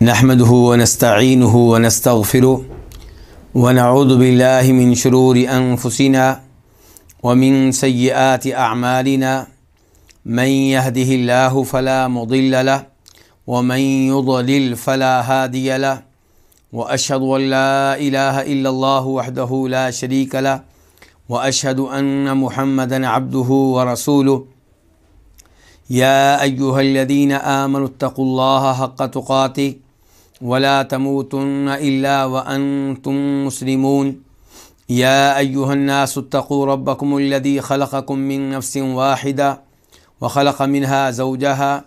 نحمده ونستعينه ونستغفره ونعوذ بالله من شرور أنفسنا ومن سيئات أعمالنا من يهده الله فلا مضل له ومن يضلل فلا هادي له وأشهد أن لا إله إلا الله وحده لا شريك له وأشهد أن محمدا عبده ورسوله يا أيها الذين آمنوا اتقوا الله حق تقاته ولا تموتن إلا وأنتم مسلمون يا أيها الناس اتقوا ربكم الذي خلقكم من نفس واحدة وخلق منها زوجها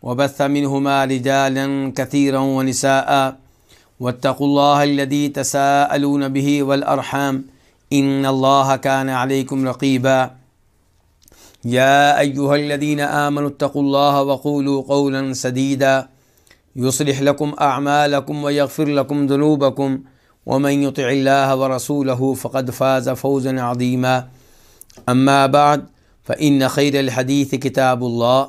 وبث منهما رجالا كثيرا ونساء واتقوا الله الذي تساءلون به والأرحام إن الله كان عليكم رقيبا يا أيها الذين آمنوا اتقوا الله وقولوا قولا سديدا يصلح لكم أعمالكم ويغفر لكم ذنوبكم ومن يطع الله ورسوله فقد فاز فوزا عظيما أما بعد فإن خير الحديث كتاب الله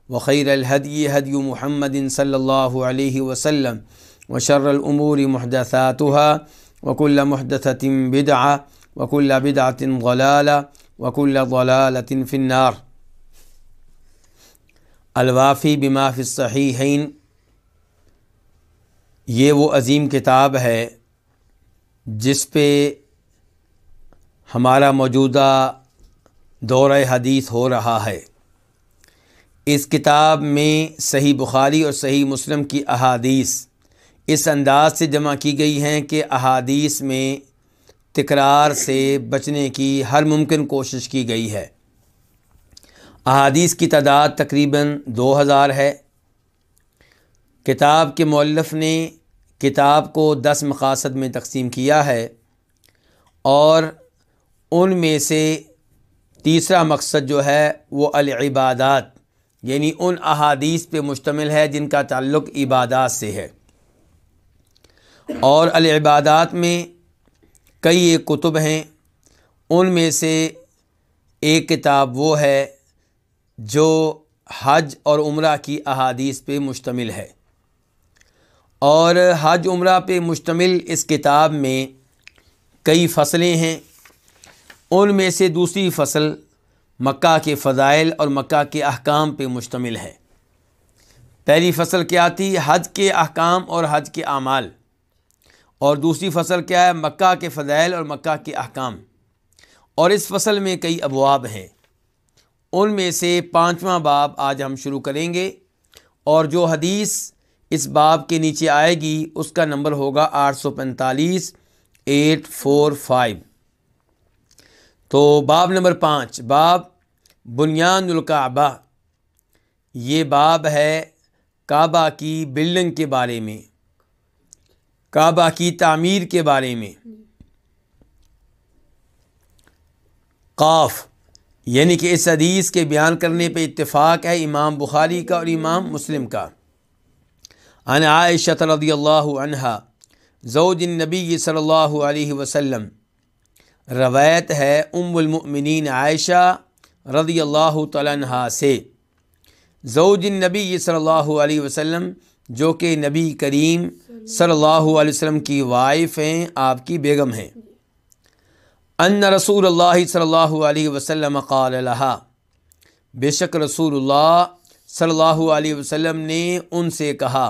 وخير الهدي هدي محمد صلى الله عليه وسلم وشر الأمور محدثاتها وكل محدثة بدعة وكل بدعة ضلالة وكل ضلالة في النار۔ الوافی بما فی الصحیحین، یہ وہ عظیم کتاب ہے جس پہ ہمارا موجودہ دورہ حدیث ہو رہا ہے۔ اس کتاب میں صحیح بخاری اور صحیح مسلم کی احادیث اس انداز سے جمع کی گئی ہیں کہ احادیث میں تکرار سے بچنے کی ہر ممکن کوشش کی گئی ہے۔ احادیث کی تعداد تقریباً 2000 ہے۔ کتاب کے مؤلف نے کتاب کو 10 مقاصد میں تقسیم کیا ہے، اور ان میں سے تیسرا مقصد جو ہے وہ العبادات، یعنی ان احادیث پہ مشتمل ہے جن کا تعلق عبادات سے ہے۔ اور العبادات میں کئی ایک کتب ہیں، ان میں سے ایک کتاب وہ ہے جو حج اور عمرہ کی احادیث پہ مشتمل ہے۔ اور حج عمرہ پہ مشتمل اس کتاب میں کئی فصلیں ہیں۔ ان میں سے دوسری فصل مکہ کے فضائل اور مکہ کے احکام پہ مشتمل ہے۔ پہلی فصل کیا تھی؟ حج کے احکام اور حج کے اعمال۔ اور دوسری فصل کیا ہے؟ مکہ کے فضائل اور مکہ کے احکام۔ اور اس فصل میں کئی ابواب ہیں، ان میں سے 5واں باب آج ہم شروع کریں گے، اور جو حدیث اس باب کے نیچے آئے گی اس کا نمبر ہوگا 845 845۔ تو باب نمبر 5، باب بنیان الکعبہ، یہ باب ہے کعبہ کی بلڈنگ کے بارے میں، کعبہ کی تعمیر کے بارے میں۔ قاف، یعنی کہ اس حدیث کے بیان کرنے پہ اتفاق ہے امام بخاری کا اور امام مسلم کا۔ عن عائشہ رضی اللہ عنہا زوج النبی صلی اللہ علیہ وسلم، روایت ہے ام المؤمنین عائشہ رضی اللہ تعالیٰ عنہا سے، زوج النبی صلی اللہ علیہ وسلم جو کہ نبی کریم صلی اللہ علیہ وسلم کی وائف ہیں، آپ کی بیگم ہیں۔ ان رسول اللہ صلی اللہ علیہ وسلم قال لہا، بے شک رسول اللہ صلی اللہ علیہ وسلم نے ان سے کہا۔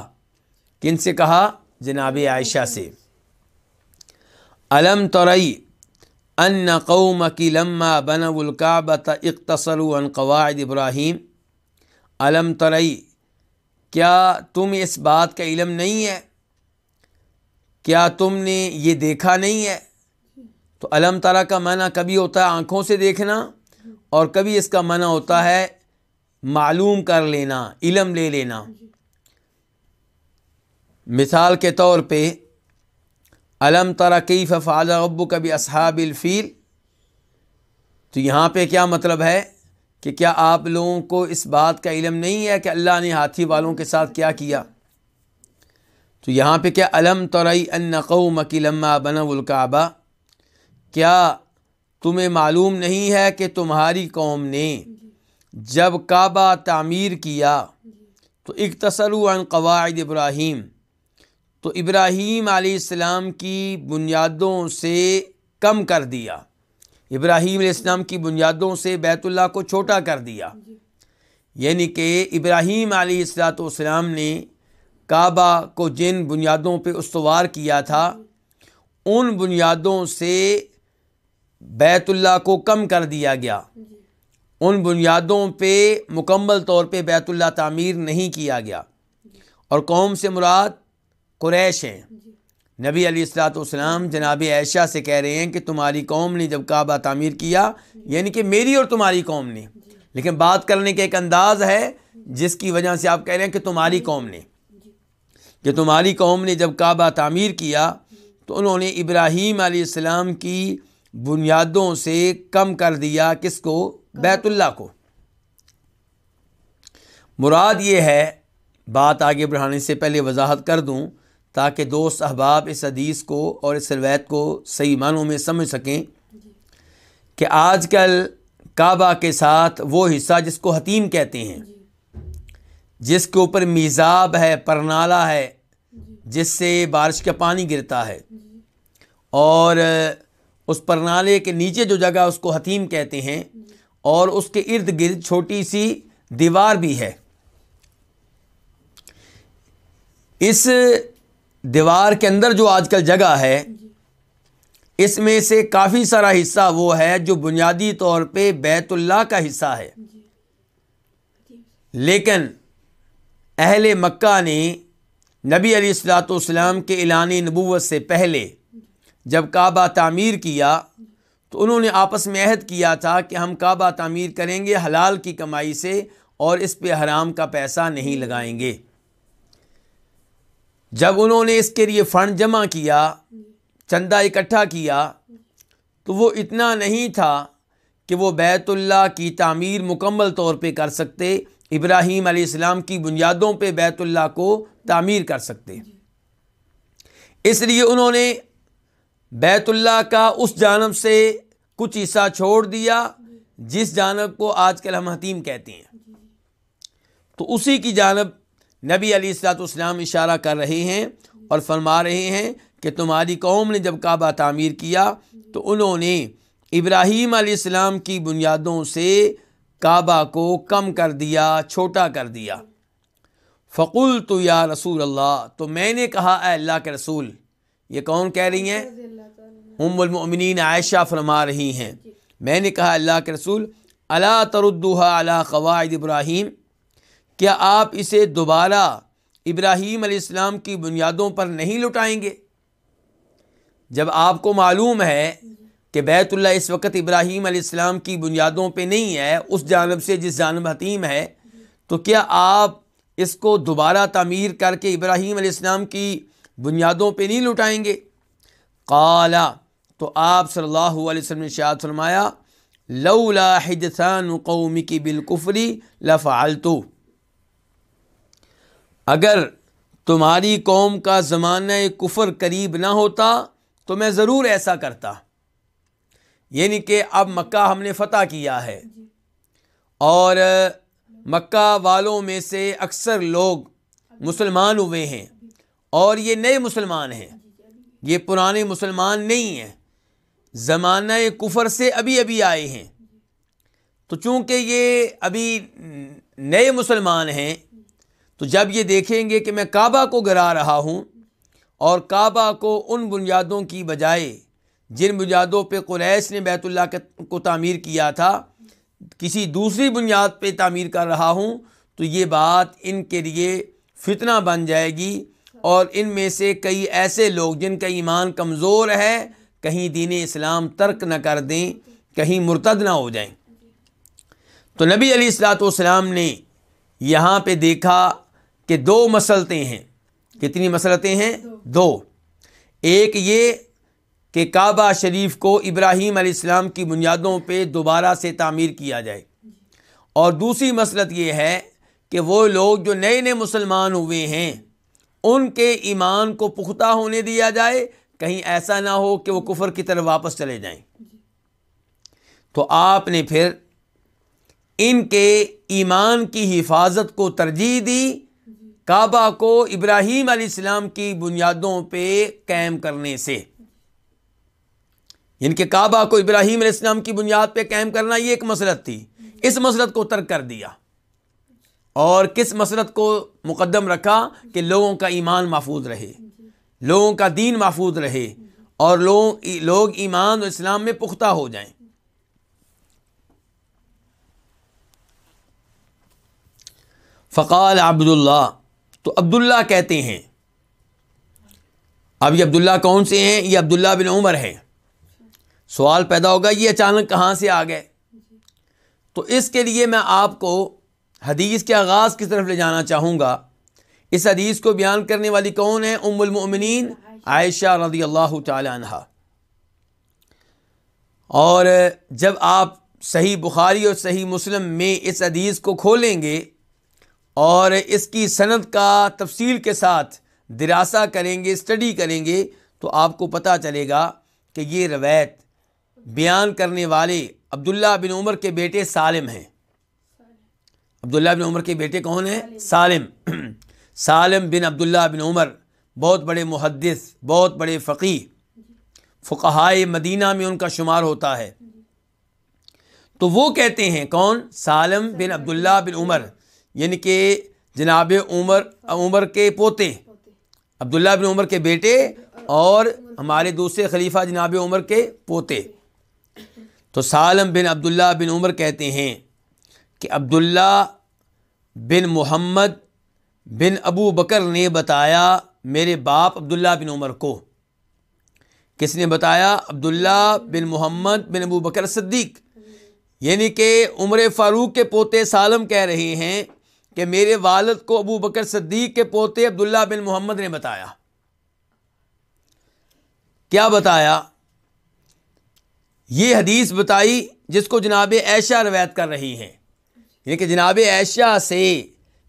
کن سے کہا؟ جناب عائشہ سے۔ الم تری ان قومک لما بنوا الکعبۃ اقتصروا عن قواعد ابراہیم، الم تری، کیا تمہیں اس بات کا علم نہیں ہے؟ کیا تم نے یہ دیکھا نہیں ہے؟ تو علم ترا کا معنی کبھی ہوتا ہے آنکھوں سے دیکھنا، اور کبھی اس کا معنی ہوتا ہے معلوم کر لینا، علم لے لینا۔ مثال کے طور پہ علم ترا کیف فعل ربک باصحاب الفیل، تو یہاں پہ کیا مطلب ہے کہ کیا آپ لوگوں کو اس بات کا علم نہیں ہے کہ اللہ نے ہاتھی والوں کے ساتھ کیا کیا؟ تو یہاں پہ کیا الم تری ان قومک لما بنوا الکعبہ، کیا تمہیں معلوم نہیں ہے کہ تمہاری قوم نے جب کعبہ تعمیر کیا تو اقتصروا عن قواعد ابراہیم، تو ابراہیم علیہ السلام کی بنیادوں سے کم کر دیا، ابراہیم علیہ السلام کی بنیادوں سے بیت اللہ کو چھوٹا کر دیا، یعنی کہ ابراہیم علیہ السلام نے کعبہ کو جن بنیادوں پہ استوار کیا تھا ان بنیادوں سے بیت اللہ کو کم کر دیا گیا، ان بنیادوں پہ مکمل طور پہ بیت اللہ تعمیر نہیں کیا گیا۔ اور قوم سے مراد قریش ہیں۔ نبی علیہ السلام جناب عائشہ سے کہہ رہے ہیں کہ تمہاری قوم نے جب کعبہ تعمیر کیا، یعنی کہ میری اور تمہاری قوم نے، لیکن بات کرنے کا ایک انداز ہے جس کی وجہ سے آپ کہہ رہے ہیں کہ تمہاری قوم نے، کہ تمہاری قوم نے جب کعبہ تعمیر کیا تو انہوں نے ابراہیم علیہ السلام کی بنیادوں سے کم کر دیا، کس کو؟ بیت اللہ کو۔ مراد یہ ہے، بات آگے بڑھانے سے پہلے وضاحت کر دوں تاکہ دوست احباب اس حدیث کو اور اس روایت کو صحیح معنوں میں سمجھ سکیں، کہ آج کل کعبہ کے ساتھ وہ حصہ جس کو حتیم کہتے ہیں، جس کے اوپر میزاب ہے، پرنالہ ہے، جس سے بارش کا پانی گرتا ہے، اور اس پرنالے کے نیچے جو جگہ اس کو حتیم کہتے ہیں، اور اس کے ارد گرد چھوٹی سی دیوار بھی ہے۔ اس دیوار کے اندر جو آج کل جگہ ہے، اس میں سے کافی سارا حصہ وہ ہے جو بنیادی طور پہ بیت اللہ کا حصہ ہے، لیکن اہل مکہ نے نبی علیہ السلام کے اعلان نبوت سے پہلے جب کعبہ تعمیر کیا تو انہوں نے آپس میں عہد کیا تھا کہ ہم کعبہ تعمیر کریں گے حلال کی کمائی سے اور اس پہ حرام کا پیسہ نہیں لگائیں گے۔ جب انہوں نے اس کے لیے فنڈ جمع کیا، چندہ اکٹھا کیا، تو وہ اتنا نہیں تھا کہ وہ بیت اللہ کی تعمیر مکمل طور پہ کر سکتے، ابراہیم علیہ السلام کی بنیادوں پہ بیت اللہ کو تعمیر کر سکتے۔ اس لیے انہوں نے بیت اللہ کا اس جانب سے کچھ حصہ چھوڑ دیا جس جانب کو آج کل ہم حتیم کہتے ہیں، تو اسی کی جانب نبی علیہ السلام اشارہ کر رہے ہیں اور فرما رہے ہیں کہ تمہاری قوم نے جب کعبہ تعمیر کیا تو انہوں نے ابراہیم علیہ السلام کی بنیادوں سے کعبہ کو کم کر دیا، چھوٹا کر دیا۔ فقلت یا رسول اللہ، تو میں نے کہا اے اللہ کے رسول، یہ کون کہہ رہی ہیں؟ ام المؤمنین عائشہ فرما رہی ہیں، میں نے کہا اللہ کے رسول، الا تردوها علی قواعد ابراہیم، کیا آپ اسے دوبارہ ابراہیم علیہ السلام کی بنیادوں پر نہیں لٹائیں گے؟ جب آپ کو معلوم ہے کہ بیت اللہ اس وقت ابراہیم علیہ السلام کی بنیادوں پہ نہیں ہے، اس جانب سے جس جانب حتیم ہے، تو کیا آپ اس کو دوبارہ تعمیر کر کے ابراہیم علیہ السلام کی بنیادوں پہ نہیں لٹائیں گے؟ قال، تو آپ صلی اللہ علیہ وسلم نے ارشاد فرمایا، لولا حدثان قومک بالکفر لفعلت، اگر تمہاری قوم کا زمانہ کفر قریب نہ ہوتا تو میں ضرور ایسا کرتا۔ یعنی کہ اب مکہ ہم نے فتح کیا ہے اور مکہ والوں میں سے اکثر لوگ مسلمان ہوئے ہیں اور یہ نئے مسلمان ہیں، یہ پرانے مسلمان نہیں ہیں، زمانہ کفر سے ابھی ابھی آئے ہیں۔ تو چونکہ یہ ابھی نئے مسلمان ہیں تو جب یہ دیکھیں گے کہ میں کعبہ کو گرا رہا ہوں اور کعبہ کو ان بنیادوں کی بجائے جن بنیادوں پہ قریش نے بیت اللہ کو تعمیر کیا تھا کسی دوسری بنیاد پہ تعمیر کر رہا ہوں، تو یہ بات ان کے لیے فتنہ بن جائے گی اور ان میں سے کئی ایسے لوگ جن کا ایمان کمزور ہے کہیں دین اسلام ترک نہ کر دیں، کہیں مرتد نہ ہو جائیں۔ تو نبی علیہ السلام نے یہاں پہ دیکھا کہ دو مسئلتیں ہیں۔ کتنی مسئلتیں ہیں؟ دو۔ ایک یہ کہ کعبہ شریف کو ابراہیم علیہ السلام کی بنیادوں پہ دوبارہ سے تعمیر کیا جائے، اور دوسری مسئلت یہ ہے کہ وہ لوگ جو نئے نئے مسلمان ہوئے ہیں ان کے ایمان کو پختہ ہونے دیا جائے، کہیں ایسا نہ ہو کہ وہ کفر کی طرف واپس چلے جائیں۔ تو آپ نے پھر ان کے ایمان کی حفاظت کو ترجیح دی، کعبہ کو ابراہیم علیہ السلام کی بنیادوں پہ قائم کرنے سے، یعنی کہ کعبہ کو ابراہیم علیہ السلام کی بنیاد پہ قائم کرنا یہ ایک مسلط تھی، اس مسلط کو ترک کر دیا اور کس مسلط کو مقدم رکھا کہ لوگوں کا ایمان محفوظ رہے، لوگوں کا دین محفوظ رہے اور لوگ ایمان و اسلام میں پختہ ہو جائیں۔ فقال عبداللہ، تو عبداللہ کہتے ہیں، اب یہ عبداللہ کون سے ہیں؟ یہ عبداللہ بن عمر ہیں۔ سوال پیدا ہوگا یہ اچانک کہاں سے آ گئے؟ تو اس کے لیے میں آپ کو حدیث کے آغاز کی طرف لے جانا چاہوں گا۔ اس حدیث کو بیان کرنے والی کون ہے؟ ام المؤمنین عائشہ رضی اللہ تعالی عنہا۔ اور جب آپ صحیح بخاری اور صحیح مسلم میں اس حدیث کو کھولیں گے اور اس کی سند کا تفصیل کے ساتھ دراسہ کریں گے، اسٹڈی کریں گے، تو آپ کو پتہ چلے گا کہ یہ روایت بیان کرنے والے عبداللہ بن عمر کے بیٹے سالم ہیں۔ عبداللہ بن عمر کے بیٹے کون ہیں؟ سالم۔ سالم بن عبداللہ بن عمر بہت بڑے محدث، بہت بڑے فقیہ، فقہائے مدینہ میں ان کا شمار ہوتا ہے۔ تو وہ کہتے ہیں، کون؟ سالم بن عبداللہ بن عمر، یعنی کہ جناب عمر کے پوتے، عبداللہ بن عمر کے بیٹے اور ہمارے دوسرے خلیفہ جناب عمر کے پوتے۔ تو سالم بن عبداللہ بن عمر کہتے ہیں کہ عبداللہ بن محمد بن ابو بکر نے بتایا میرے باپ عبداللہ بن عمر کو۔ کس نے بتایا؟ عبداللہ بن محمد بن ابو بکر صدیق، یعنی کہ عمر فاروق کے پوتے سالم کہہ رہے ہیں کہ میرے والد کو ابو بکر صدیق کے پوتے عبداللہ بن محمد نے بتایا۔ کیا بتایا؟ یہ حدیث بتائی جس کو جناب عائشہ روایت کر رہی ہیں، یعنی کہ جناب عائشہ سے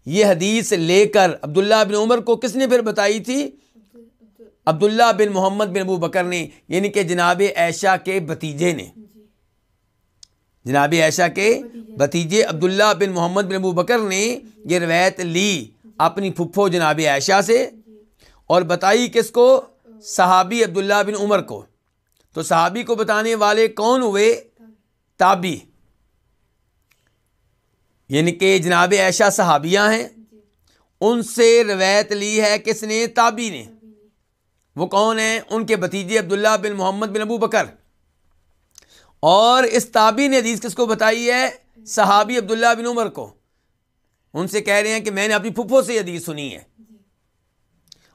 یہ حدیث لے کر عبداللہ بن عمر کو کس نے پھر بتائی تھی؟ عبداللہ بن محمد بن ابو بکر نے، یعنی کہ جناب عائشہ کے بھتیجے نے، جناب عائشہ کے بھتیجے عبداللہ بن محمد بن ابو بکر نے یہ روایت لی اپنی پھپھو جناب عائشہ سے اور بتائی کس کو؟ صحابی عبداللہ بن عمر کو۔ تو صحابی کو بتانے والے کون ہوئے؟ تابعی، یعنی کہ جناب عائشہ صحابیہ ہیں، ان سے روایت لی ہے کس نے؟ تابعی نے۔ وہ کون ہیں؟ ان کے بھتیجے عبداللہ بن محمد بن ابو بکر۔ اور اس تابعی نے حدیث کس کو بتائی ہے؟ صحابی عبداللہ بن عمر کو۔ ان سے کہہ رہے ہیں کہ میں نے اپنی پھپھو سے حدیث سنی ہے۔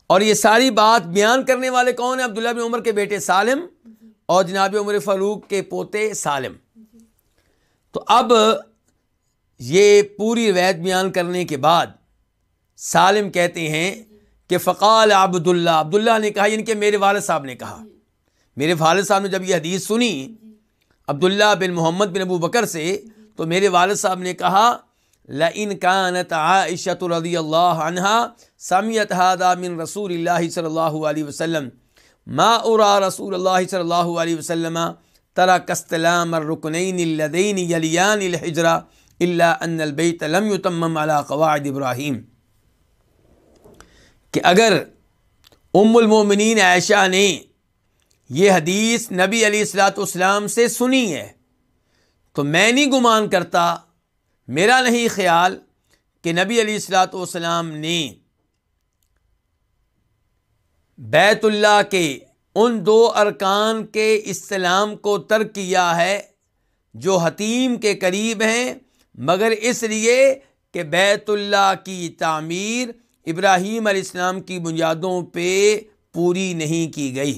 اور یہ ساری بات بیان کرنے والے کون ہیں؟ عبداللہ بن عمر کے بیٹے سالم اور جناب عمر فاروق کے پوتے سالم۔ تو اب یہ پوری روایت بیان کرنے کے بعد سالم کہتے ہیں کہ فقال عبداللہ نے کہا، یعنی کہ میرے والد صاحب نے کہا، میرے والد صاحب نے جب یہ حدیث سنی عبداللہ بن محمد بن ابو بکر سے، تو میرے والد صاحب نے کہا لَإِنْ كَانَتْ عَائِشَةُ رضی اللہ عنہا سمعت هذا من رسول اللہ صلی اللہ علیہ وسلم ما ارى رسول اللہ صلی اللہ علیہ وسلم ترك استلام الركنين اللذين يليان الحجر الا ان البيت لم يتمم على قواعد ابراہیم، کہ اگر ام المومنین عائشہ نے یہ حدیث نبی علیہ الصلوۃ والسلام سے سنی ہے تو میں نہیں گمان کرتا، میرا نہیں خیال کہ نبی علیہ الصلوۃ والسلام نے بیت اللہ کے ان دو ارکان کے استلام کو ترک کیا ہے جو حتیم کے قریب ہیں، مگر اس لیے کہ بیت اللہ کی تعمیر ابراہیم علیہ السلام کی بنیادوں پہ پوری نہیں کی گئی۔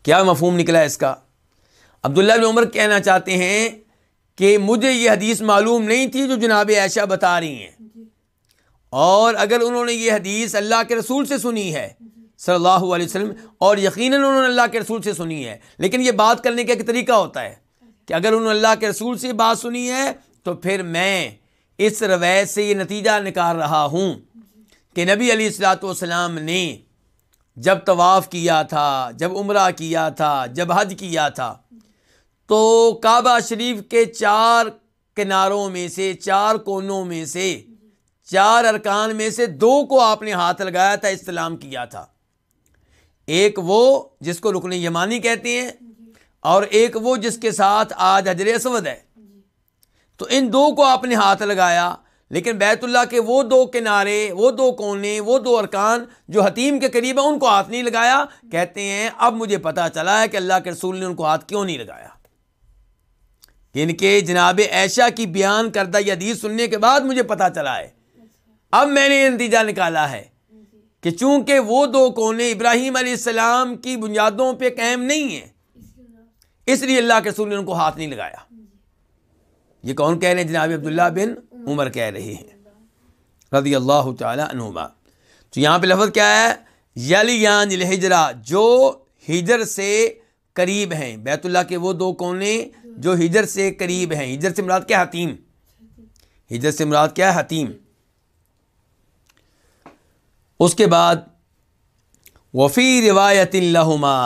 کیا مفہوم نکلا اس کا؟ عبداللہ بن عمر کہنا چاہتے ہیں کہ مجھے یہ حدیث معلوم نہیں تھی جو جناب عائشہ بتا رہی ہیں، اور اگر انہوں نے یہ حدیث اللہ کے رسول سے سنی ہے صلی اللہ علیہ وسلم، اور یقیناً انہوں نے اللہ کے رسول سے سنی ہے، لیکن یہ بات کرنے کا ایک طریقہ ہوتا ہے کہ اگر انہوں نے اللہ کے رسول سے بات سنی ہے تو پھر میں اس روایت سے یہ نتیجہ نکال رہا ہوں کہ نبی علیہ الصلوۃ والسلام نے جب طواف کیا تھا، جب عمرہ کیا تھا، جب حج کیا تھا، تو کعبہ شریف کے 4 کناروں میں سے، 4 کونوں میں سے 4 ارکان میں سے 2 کو آپ نے ہاتھ لگایا تھا، استلام کیا تھا۔ ایک وہ جس کو رکن یمانی کہتے ہیں، اور ایک وہ جس کے ساتھ آج حجر اسود ہے۔ تو ان 2 کو آپ نے ہاتھ لگایا، لیکن بیت اللہ کے وہ 2 کنارے، وہ 2 کونے، وہ 2 ارکان جو حتیم کے قریب ہیں ان کو ہاتھ نہیں لگایا۔ کہتے ہیں اب مجھے پتا چلا ہے کہ اللہ کے رسول نے ان کو ہاتھ کیوں نہیں لگایا۔ ان کے جناب عائشہ کی بیان کردہ یہ حدیث سننے کے بعد مجھے پتا چلا ہے، اب میں نے یہ نتیجہ نکالا ہے کہ چونکہ وہ 2 کونے ابراہیم علیہ السلام کی بنیادوں پہ قائم نہیں ہیں، اس لیے اللہ کے رسول نے ان کو ہاتھ نہیں لگایا۔ یہ کون کہہ رہے ہیں؟ جناب عبداللہ بن عمر کہہ رہے ہیں رضی اللہ تعالی عنہما۔ تو یہاں پہ لفظ کیا ہے؟ یلیان الحجرہ، جو ہجر سے قریب ہیں، بیت اللہ کے وہ 2 کونے جو ہجر سے قریب ہیں۔ ہجر سے مراد کیا؟ حتیم۔ ہجر سے مراد کیا ہے؟ حتیم۔ اس کے بعد وفی روایت لہما،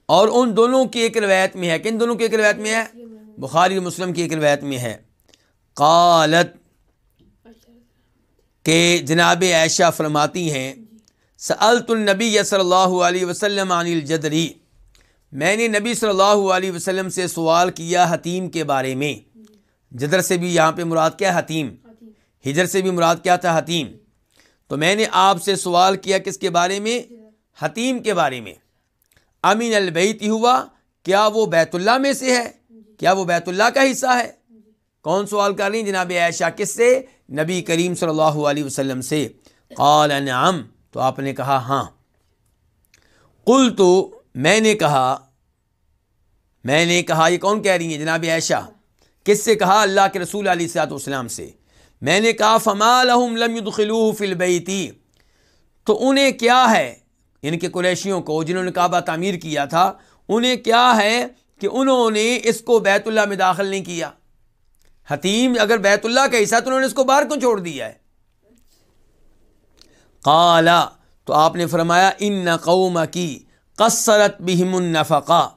اور ان دونوں کی ایک روایت میں ہے، کن دونوں کی ایک روایت میں ہے؟ بخاری و مسلم کی ایک روایت میں ہے، قالت، کہ جناب عائشہ فرماتی ہیں سألت النبی صلی اللہ علیہ وسلم عن الجدری، میں نے نبی صلی اللہ علیہ وسلم سے سوال کیا حتیم کے بارے میں۔ جدر سے بھی یہاں پہ مراد کیا؟ حتیم۔ ہجر سے بھی مراد کیا تھا؟ حتیم۔ تو میں نے آپ سے سوال کیا کس کے بارے میں؟ حتیم کے بارے میں۔ امین البیت ہوا، کیا وہ بیت اللہ میں سے ہے؟ کیا وہ بیت اللہ کا حصہ ہے؟ کون سوال کر رہی ہیں؟ جناب عائشہ۔ کس سے؟ نبی کریم صلی اللہ علیہ وسلم سے۔ قال نعم، تو آپ نے کہا ہاں۔ قلت، میں نے کہا، یہ کون کہہ رہی ہیں؟ جناب عائشہ۔ کس سے کہا؟ اللہ کے رسول علیہ الصلوۃ والسلام سے۔ میں نے کہا فما لهم لم يدخلوه في البيت، تو انہیں کیا ہے، ان کے قریشیوں کو جنہوں نے کعبہ تعمیر کیا تھا، انہیں کیا ہے کہ انہوں نے اس کو بیت اللہ میں داخل نہیں کیا؟ حتیم اگر بیت اللہ کا حصہ تو انہوں نے اس کو باہر کیوں چھوڑ دیا ہے؟ قال، تو آپ نے فرمایا ان قومک قصرت بہم النفقہ،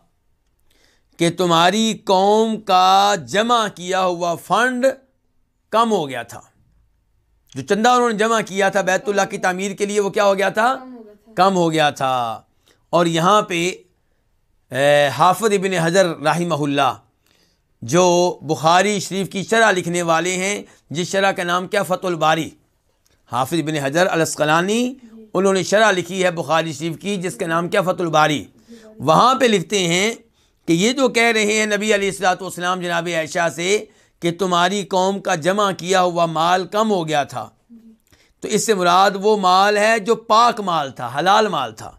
کہ تمہاری قوم کا جمع کیا ہوا فنڈ کم ہو گیا تھا۔ جو چندہ انہوں نے جمع کیا تھا بیت اللہ کی تعمیر کے لیے، وہ کیا ہو گیا تھا؟ کم ہو گیا تھا۔ اور یہاں پہ حافظ ابن حجر رحمہ اللہ، جو بخاری شریف کی شرح لکھنے والے ہیں، جس شرح کا نام کیا؟ فتح الباری۔ حافظ ابن حجر الاسقلانی، انہوں نے شرح لکھی ہے بخاری شریف کی جس کا نام کیا؟ فتح الباری۔ وہاں پہ لکھتے ہیں کہ یہ جو کہہ رہے ہیں نبی علیہ الصلوۃ والسلام جناب عائشہ سے کہ تمہاری قوم کا جمع کیا ہوا مال کم ہو گیا تھا، تو اس سے مراد وہ مال ہے جو پاک مال تھا، حلال مال تھا،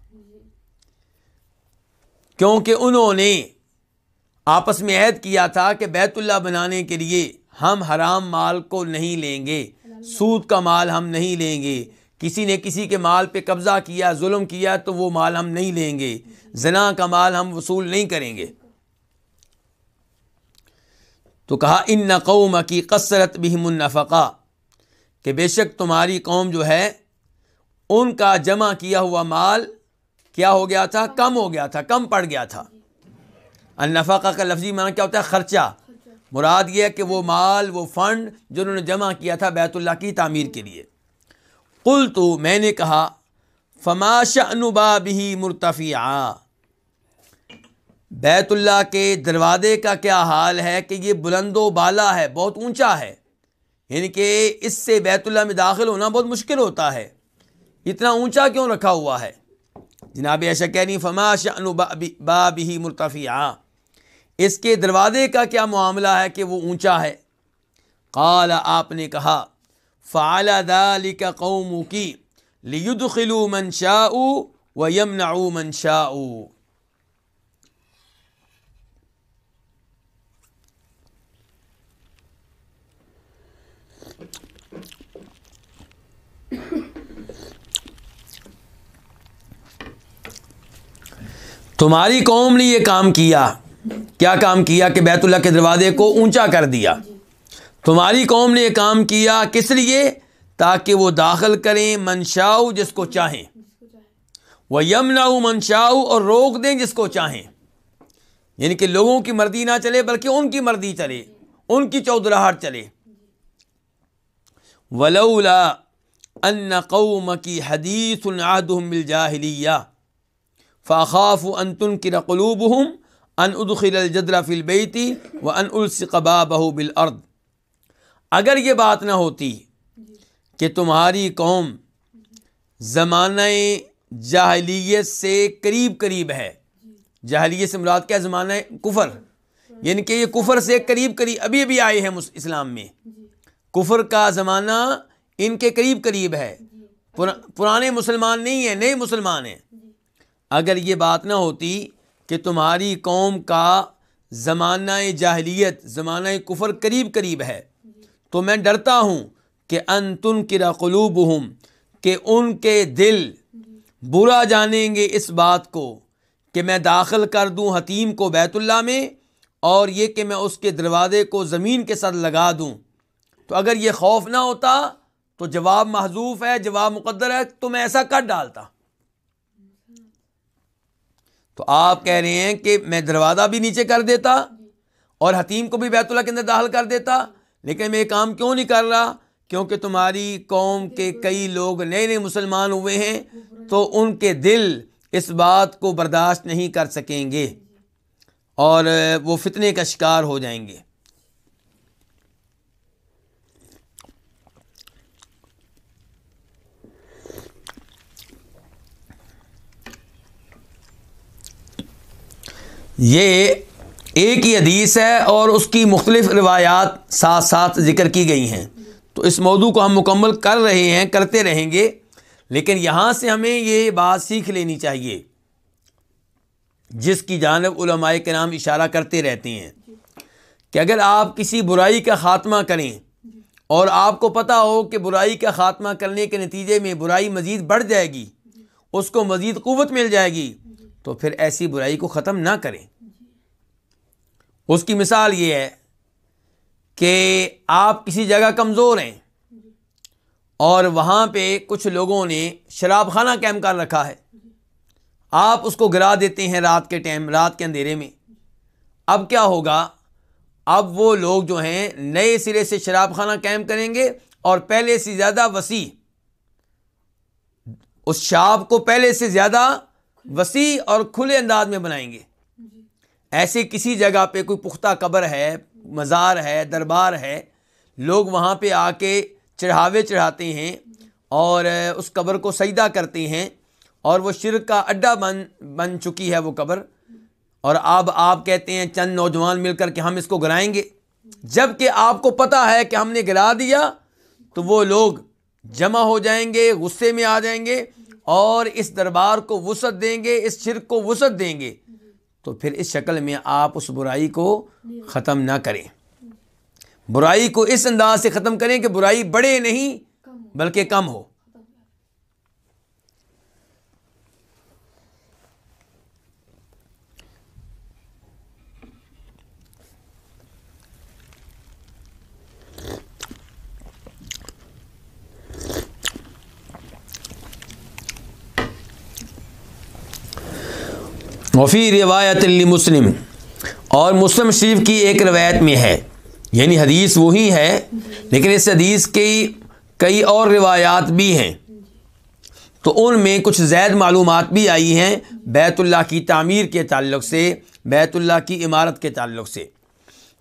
کیونکہ انہوں نے آپس میں عہد کیا تھا کہ بیت اللہ بنانے کے لیے ہم حرام مال کو نہیں لیں گے، سود کا مال ہم نہیں لیں گے، کسی نے کسی کے مال پہ قبضہ کیا، ظلم کیا تو وہ مال ہم نہیں لیں گے، زنا کا مال ہم وصول نہیں کریں گے۔ تو کہا ان قومک قصرت بہم النفقہ، کہ بے شک تمہاری قوم جو ہے ان کا جمع کیا ہوا مال کیا ہو گیا تھا؟ کم ہو گیا تھا، کم پڑ گیا تھا۔ النفقہ کا لفظی معنی کیا ہوتا ہے؟ خرچہ۔ مراد یہ ہے کہ وہ مال، وہ فنڈ جو انہوں نے جمع کیا تھا بیت اللہ کی تعمیر کے لیے۔ قلت، میں نے کہا فما شأن بابہ مرتفعا، بیت اللہ کے دروازے کا کیا حال ہے کہ یہ بلند و بالا ہے، بہت اونچا ہے، یعنی کہ اس سے بیت اللہ میں داخل ہونا بہت مشکل ہوتا ہے، اتنا اونچا کیوں رکھا ہوا ہے؟ جناب عائشہ کہہ رہی فما شأن بابہ مرتفعا، اس کے دروازے کا کیا معاملہ ہے کہ وہ اونچا ہے؟ قال، آپ نے کہا فعل ذلك قومك ليدخلوا من شاءوا ويمنعوا من شاءوا، تمہاری قوم نے یہ کام کیا، کیا کام کیا؟ کہ بیت اللہ کے دروازے کو اونچا کر دیا۔ تمہاری قوم نے یہ کام کیا کس لیے؟ تاکہ وہ داخل کریں منشاؤ، جس کو چاہیں، وَيَمْنَعُ مَنْشَاءُ، اور روک دیں جس کو چاہیں، یعنی کہ لوگوں کی مرضی نہ چلے بلکہ ان کی مرضی چلے، ان کی چودراہٹ چلے۔ ولولا ان قومکی حدیث عہدہم بالجاہلیہ فاخاف ان تنکر قلوبہم ان ادخل الجدر فی البیت وان الصق بابہ بالارض. اگر یہ بات نہ ہوتی کہ تمہاری قوم زمانہ جاہلیت سے قریب ہے. جاہلیت سے مراد کیا؟ زمانہ کفر، یعنی کہ یہ کفر سے قریب ابھی آئے ہیں اسلام میں. کفر کا زمانہ ان کے قریب ہے، پرانے مسلمان نہیں ہیں، نئے مسلمان ہیں. اگر یہ بات نہ ہوتی کہ تمہاری قوم کا زمانہ جاہلیت، زمانہ کفر قریب ہے، تو میں ڈرتا ہوں کہ ان تنکر قلوبہم، کہ ان کے دل برا جانیں گے اس بات کو کہ میں داخل کر دوں حتیم کو بیت اللہ میں، اور یہ کہ میں اس کے دروازے کو زمین کے ساتھ لگا دوں. تو اگر یہ خوف نہ ہوتا تو جواب محذوف ہے، جواب مقدر ہے، تو میں ایسا کر ڈالتا. تو آپ کہہ رہے ہیں کہ میں دروازہ بھی نیچے کر دیتا اور حتیم کو بھی بیت اللہ کے اندر داخل کر دیتا، لیکن میں یہ کام کیوں نہیں کر رہا؟ کیونکہ تمہاری قوم کے کئی لوگ نئے مسلمان ہوئے ہیں، تو ان کے دل اس بات کو برداشت نہیں کر سکیں گے اور وہ فتنے کا شکار ہو جائیں گے. یہ ایک ہی حدیث ہے اور اس کی مختلف روایات ساتھ ساتھ ذکر کی گئی ہیں. تو اس موضوع کو ہم مکمل کرتے رہیں گے، لیکن یہاں سے ہمیں یہ بات سیکھ لینی چاہیے جس کی جانب علماء کرام اشارہ کرتے رہتے ہیں کہ اگر آپ کسی برائی کا خاتمہ کریں اور آپ کو پتہ ہو کہ برائی کا خاتمہ کرنے کے نتیجے میں برائی مزید بڑھ جائے گی، اس کو مزید قوت مل جائے گی، تو پھر ایسی برائی کو ختم نہ کریں. اس کی مثال یہ ہے کہ آپ کسی جگہ کمزور ہیں اور وہاں پہ کچھ لوگوں نے شراب خانہ قائم کر رکھا ہے، آپ اس کو گرا دیتے ہیں رات کے ٹائم، رات کے اندھیرے میں. اب کیا ہوگا؟ اب وہ لوگ جو ہیں نئے سرے سے شراب خانہ قائم کریں گے اور پہلے سے زیادہ وسیع، اس شراب کو پہلے سے زیادہ وسیع اور کھلے انداز میں بنائیں گے. ایسے کسی جگہ پہ کوئی پختہ قبر ہے، مزار ہے، دربار ہے، لوگ وہاں پہ آ کے چڑھاوے چڑھاتے ہیں اور اس قبر کو سجدہ کرتے ہیں، اور وہ شرک کا اڈا بن چکی ہے وہ قبر. اور اب آپ کہتے ہیں چند نوجوان مل کر کہ ہم اس کو گرائیں گے، جب کہ آپ کو پتہ ہے کہ ہم نے گرا دیا تو وہ لوگ جمع ہو جائیں گے، غصے میں آ جائیں گے اور اس دربار کو وسعت دیں گے، اس شرک کو وسعت دیں گے. تو پھر اس شکل میں آپ اس برائی کو ختم نہ کریں. برائی کو اس انداز سے ختم کریں کہ برائی بڑھے نہیں بلکہ کم ہو. وفی روایت لمسلم، اور مسلم شریف کی ایک روایت میں ہے، یعنی حدیث وہی ہے لیکن اس حدیث کی کئی اور روایات بھی ہیں، تو ان میں کچھ زائد معلومات بھی آئی ہیں بیت اللہ کی تعمیر کے تعلق سے، بیت اللہ کی عمارت کے تعلق سے.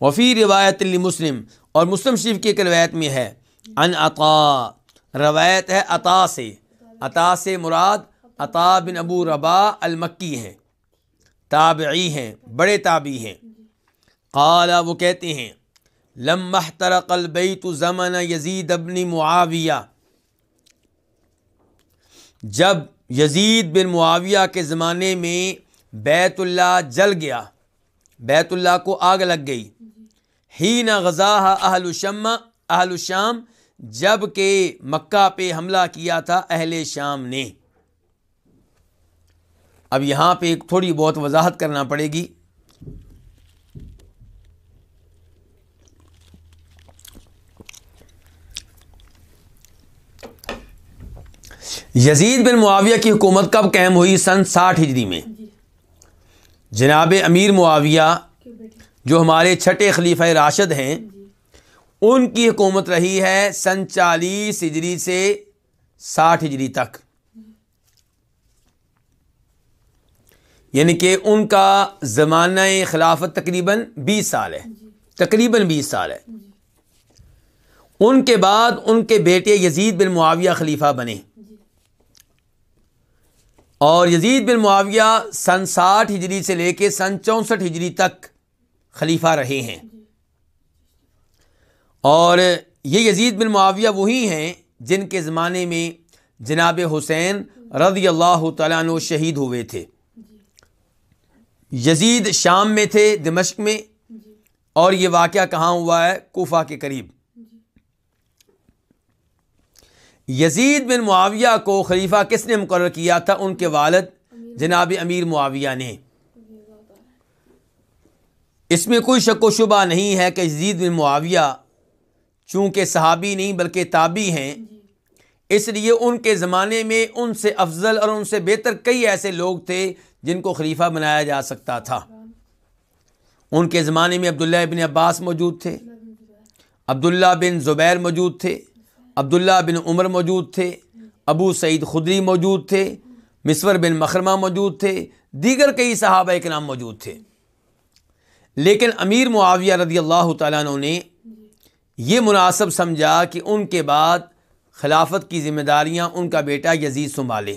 وفی روایت لمسلم، اور مسلم شریف کی ایک روایت میں ہے، ان عطا، روایت ہے عطا سے، عطا سے مراد عطا بن ابو رباح المکی ہیں، تابعی ہیں، بڑے تابعی ہیں. قال، وہ کہتے ہیں، لما احترق البیت زمن یزید ابن معاویہ، جب یزید بن معاویہ کے زمانے میں بیت اللہ جل گیا، بیت اللہ کو آگ لگ گئی. حین غزاها اہل الشام، جب کہ مکہ پہ حملہ کیا تھا اہل شام نے. اب یہاں پہ ایک تھوڑی بہت وضاحت کرنا پڑے گی. یزید بن معاویہ کی حکومت کب قائم ہوئی؟ سن 60 ہجری میں. جناب امیر معاویہ جو ہمارے چھٹے خلیفہ راشد ہیں، ان کی حکومت رہی ہے سن 40 ہجری سے 60 ہجری تک، یعنی کہ ان کا زمانہ خلافت تقریباً 20 سال ہے، تقریباً 20 سال ہے۔ ان کے بعد ان کے بیٹے یزید بن معاویہ خلیفہ بنے، اور یزید بن معاویہ سن 60 ہجری سے لے کے سن 64 ہجری تک خلیفہ رہے ہیں، اور یہ یزید بن معاویہ وہی ہیں جن کے زمانے میں جناب حسین رضی اللہ تعالیٰ عنہ شہید ہوئے تھے۔ یزید شام میں تھے، دمشق میں، اور یہ واقعہ کہاں ہوا ہے؟ کوفہ کے قریب۔ یزید بن معاویہ کو خلیفہ کس نے مقرر کیا تھا؟ ان کے والد جناب امیر معاویہ نے۔ اس میں کوئی شک و شبہ نہیں ہے کہ یزید بن معاویہ چونکہ صحابی نہیں بلکہ تابعی ہیں، اس لیے ان کے زمانے میں ان سے افضل اور ان سے بہتر کئی ایسے لوگ تھے جن کو خلیفہ بنایا جا سکتا تھا۔ ان کے زمانے میں عبداللہ بن عباس موجود تھے، عبداللہ بن زبیر موجود تھے، عبداللہ بن عمر موجود تھے، ابو سعید خدری موجود تھے، مسور بن مخرمہ موجود تھے، دیگر کئی صحابہ کرام موجود تھے۔ لیکن امیر معاویہ رضی اللہ تعالیٰ عنہ نے یہ مناسب سمجھا کہ ان کے بعد خلافت کی ذمہ داریاں ان کا بیٹا یزید سنبھالے۔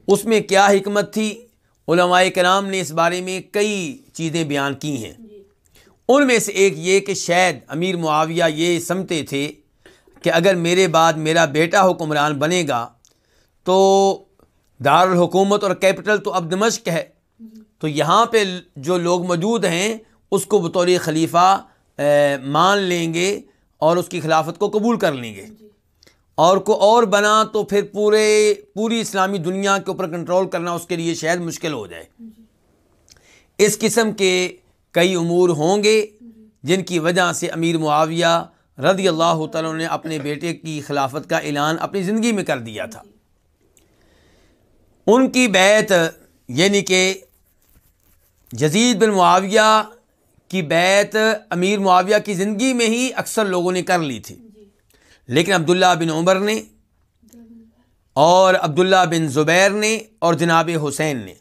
اس میں کیا حکمت تھی؟ علماء کرام نے اس بارے میں کئی چیزیں بیان کی ہیں۔ ان میں سے ایک یہ کہ شاید امیر معاویہ یہ سمجھتے تھے کہ اگر میرے بعد میرا بیٹا حکمران بنے گا تو دارالحکومت اور کیپٹل تو اب دمشق ہے، تو یہاں پہ جو لوگ موجود ہیں اس کو بطور خلیفہ مان لیں گے اور اس کی خلافت کو قبول کر لیں گے، اور کو اور بنا تو پھر پوری اسلامی دنیا کے اوپر کنٹرول کرنا اس کے لیے شاید مشکل ہو جائے۔ اس قسم کے کئی امور ہوں گے جن کی وجہ سے امیر معاویہ رضی اللہ تعالیٰ نے اپنے بیٹے کی خلافت کا اعلان اپنی زندگی میں کر دیا تھا۔ ان کی بیعت، یعنی کہ یزید بن معاویہ کی بیعت امیر معاویہ کی زندگی میں ہی اکثر لوگوں نے کر لی تھی، لیکن عبداللہ بن عمر نے اور عبداللہ بن زبیر نے اور جناب حسین نے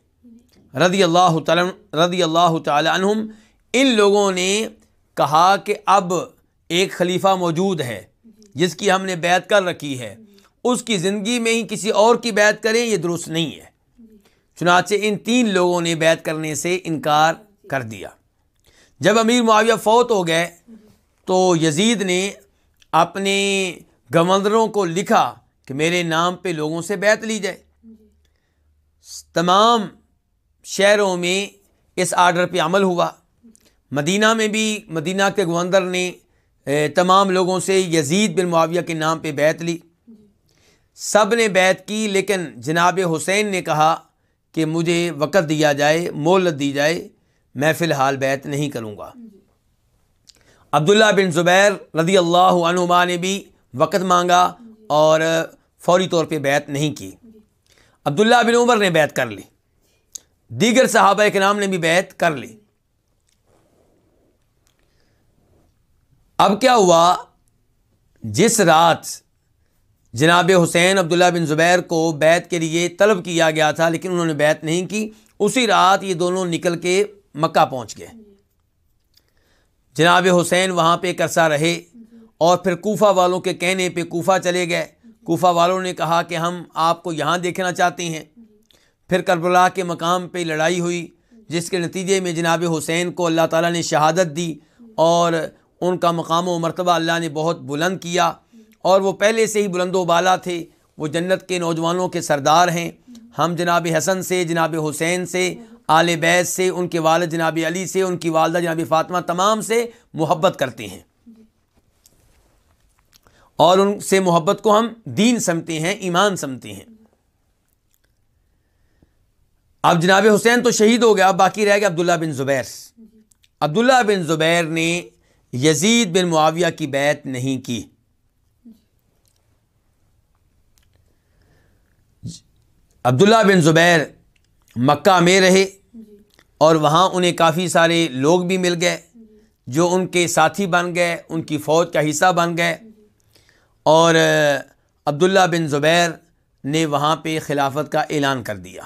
رضی اللہ تعالی عنہم، ان لوگوں نے کہا کہ اب ایک خلیفہ موجود ہے جس کی ہم نے بیعت کر رکھی ہے، اس کی زندگی میں ہی کسی اور کی بیعت کریں، یہ درست نہیں ہے۔ چنانچہ ان 3 لوگوں نے بیعت کرنے سے انکار کر دیا۔ جب امیر معاویہ فوت ہو گئے تو یزید نے اپنے گورنروں کو لکھا کہ میرے نام پہ لوگوں سے بیعت لی جائے۔ تمام شہروں میں اس آرڈر پہ عمل ہوا۔ مدینہ میں بھی مدینہ کے گورنر نے تمام لوگوں سے یزید بن معاویہ کے نام پہ بیعت لی۔ سب نے بیعت کی، لیکن جناب حسین نے کہا کہ مجھے وقت دیا جائے، مہلت دی جائے، میں فی الحال بیعت نہیں کروں گا۔ عبداللہ بن زبیر رضی اللہ عنہما نے بھی وقت مانگا اور فوری طور پہ بیعت نہیں کی۔ عبداللہ بن عمر نے بیعت کر لی، دیگر صحابہ کرام نے بھی بیعت کر لی۔ اب کیا ہوا؟ جس رات جناب حسین عبداللہ بن زبیر کو بیعت کے لیے طلب کیا گیا تھا لیکن انہوں نے بیعت نہیں کی، اسی رات یہ دونوں نکل کے مکہ پہنچ گئے۔ جناب حسین وہاں پہ عرصہ رہے اور پھر کوفہ والوں کے کہنے پہ کوفہ چلے گئے۔ کوفہ والوں نے کہا کہ ہم آپ کو یہاں دیکھنا چاہتے ہیں۔ پھر کربلا کے مقام پہ لڑائی ہوئی، جس کے نتیجے میں جناب حسین کو اللہ تعالیٰ نے شہادت دی اور ان کا مقام و مرتبہ اللہ نے بہت بلند کیا، اور وہ پہلے سے ہی بلند و بالا تھے، وہ جنت کے نوجوانوں کے سردار ہیں۔ ہم جناب حسن سے، جناب حسین سے، آل بیت سے، ان کے والد جناب علی سے، ان کی والدہ جناب فاطمہ، تمام سے محبت کرتے ہیں، اور ان سے محبت کو ہم دین سمجھتے ہیں، ایمان سمجھتے ہیں۔ اب جناب حسین تو شہید ہو گیا، اب باقی رہ گیا عبداللہ بن زبیر۔ عبداللہ بن زبیر نے یزید بن معاویہ کی بیعت نہیں کی۔ عبداللہ بن زبیر مکہ میں رہے اور وہاں انہیں کافی سارے لوگ بھی مل گئے جو ان کے ساتھی بن گئے، ان کی فوج کا حصہ بن گئے، اور عبداللہ بن زبیر نے وہاں پہ خلافت کا اعلان کر دیا۔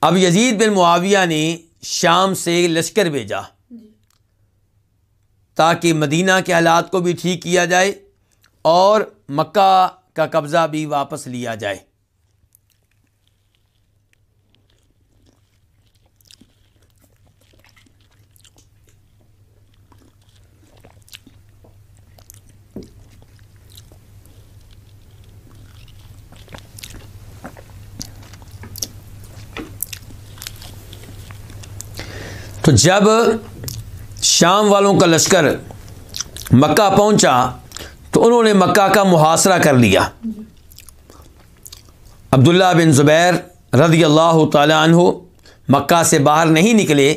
اب یزید بن معاویہ نے شام سے لشکر بھیجا تاکہ مدینہ کے حالات کو بھی ٹھیک کیا جائے اور مکہ کا قبضہ بھی واپس لیا جائے۔ تو جب شام والوں کا لشکر مکہ پہنچا تو انہوں نے مکہ کا محاصرہ کر لیا۔ عبداللہ بن زبیر رضی اللہ تعالی عنہ مکہ سے باہر نہیں نکلے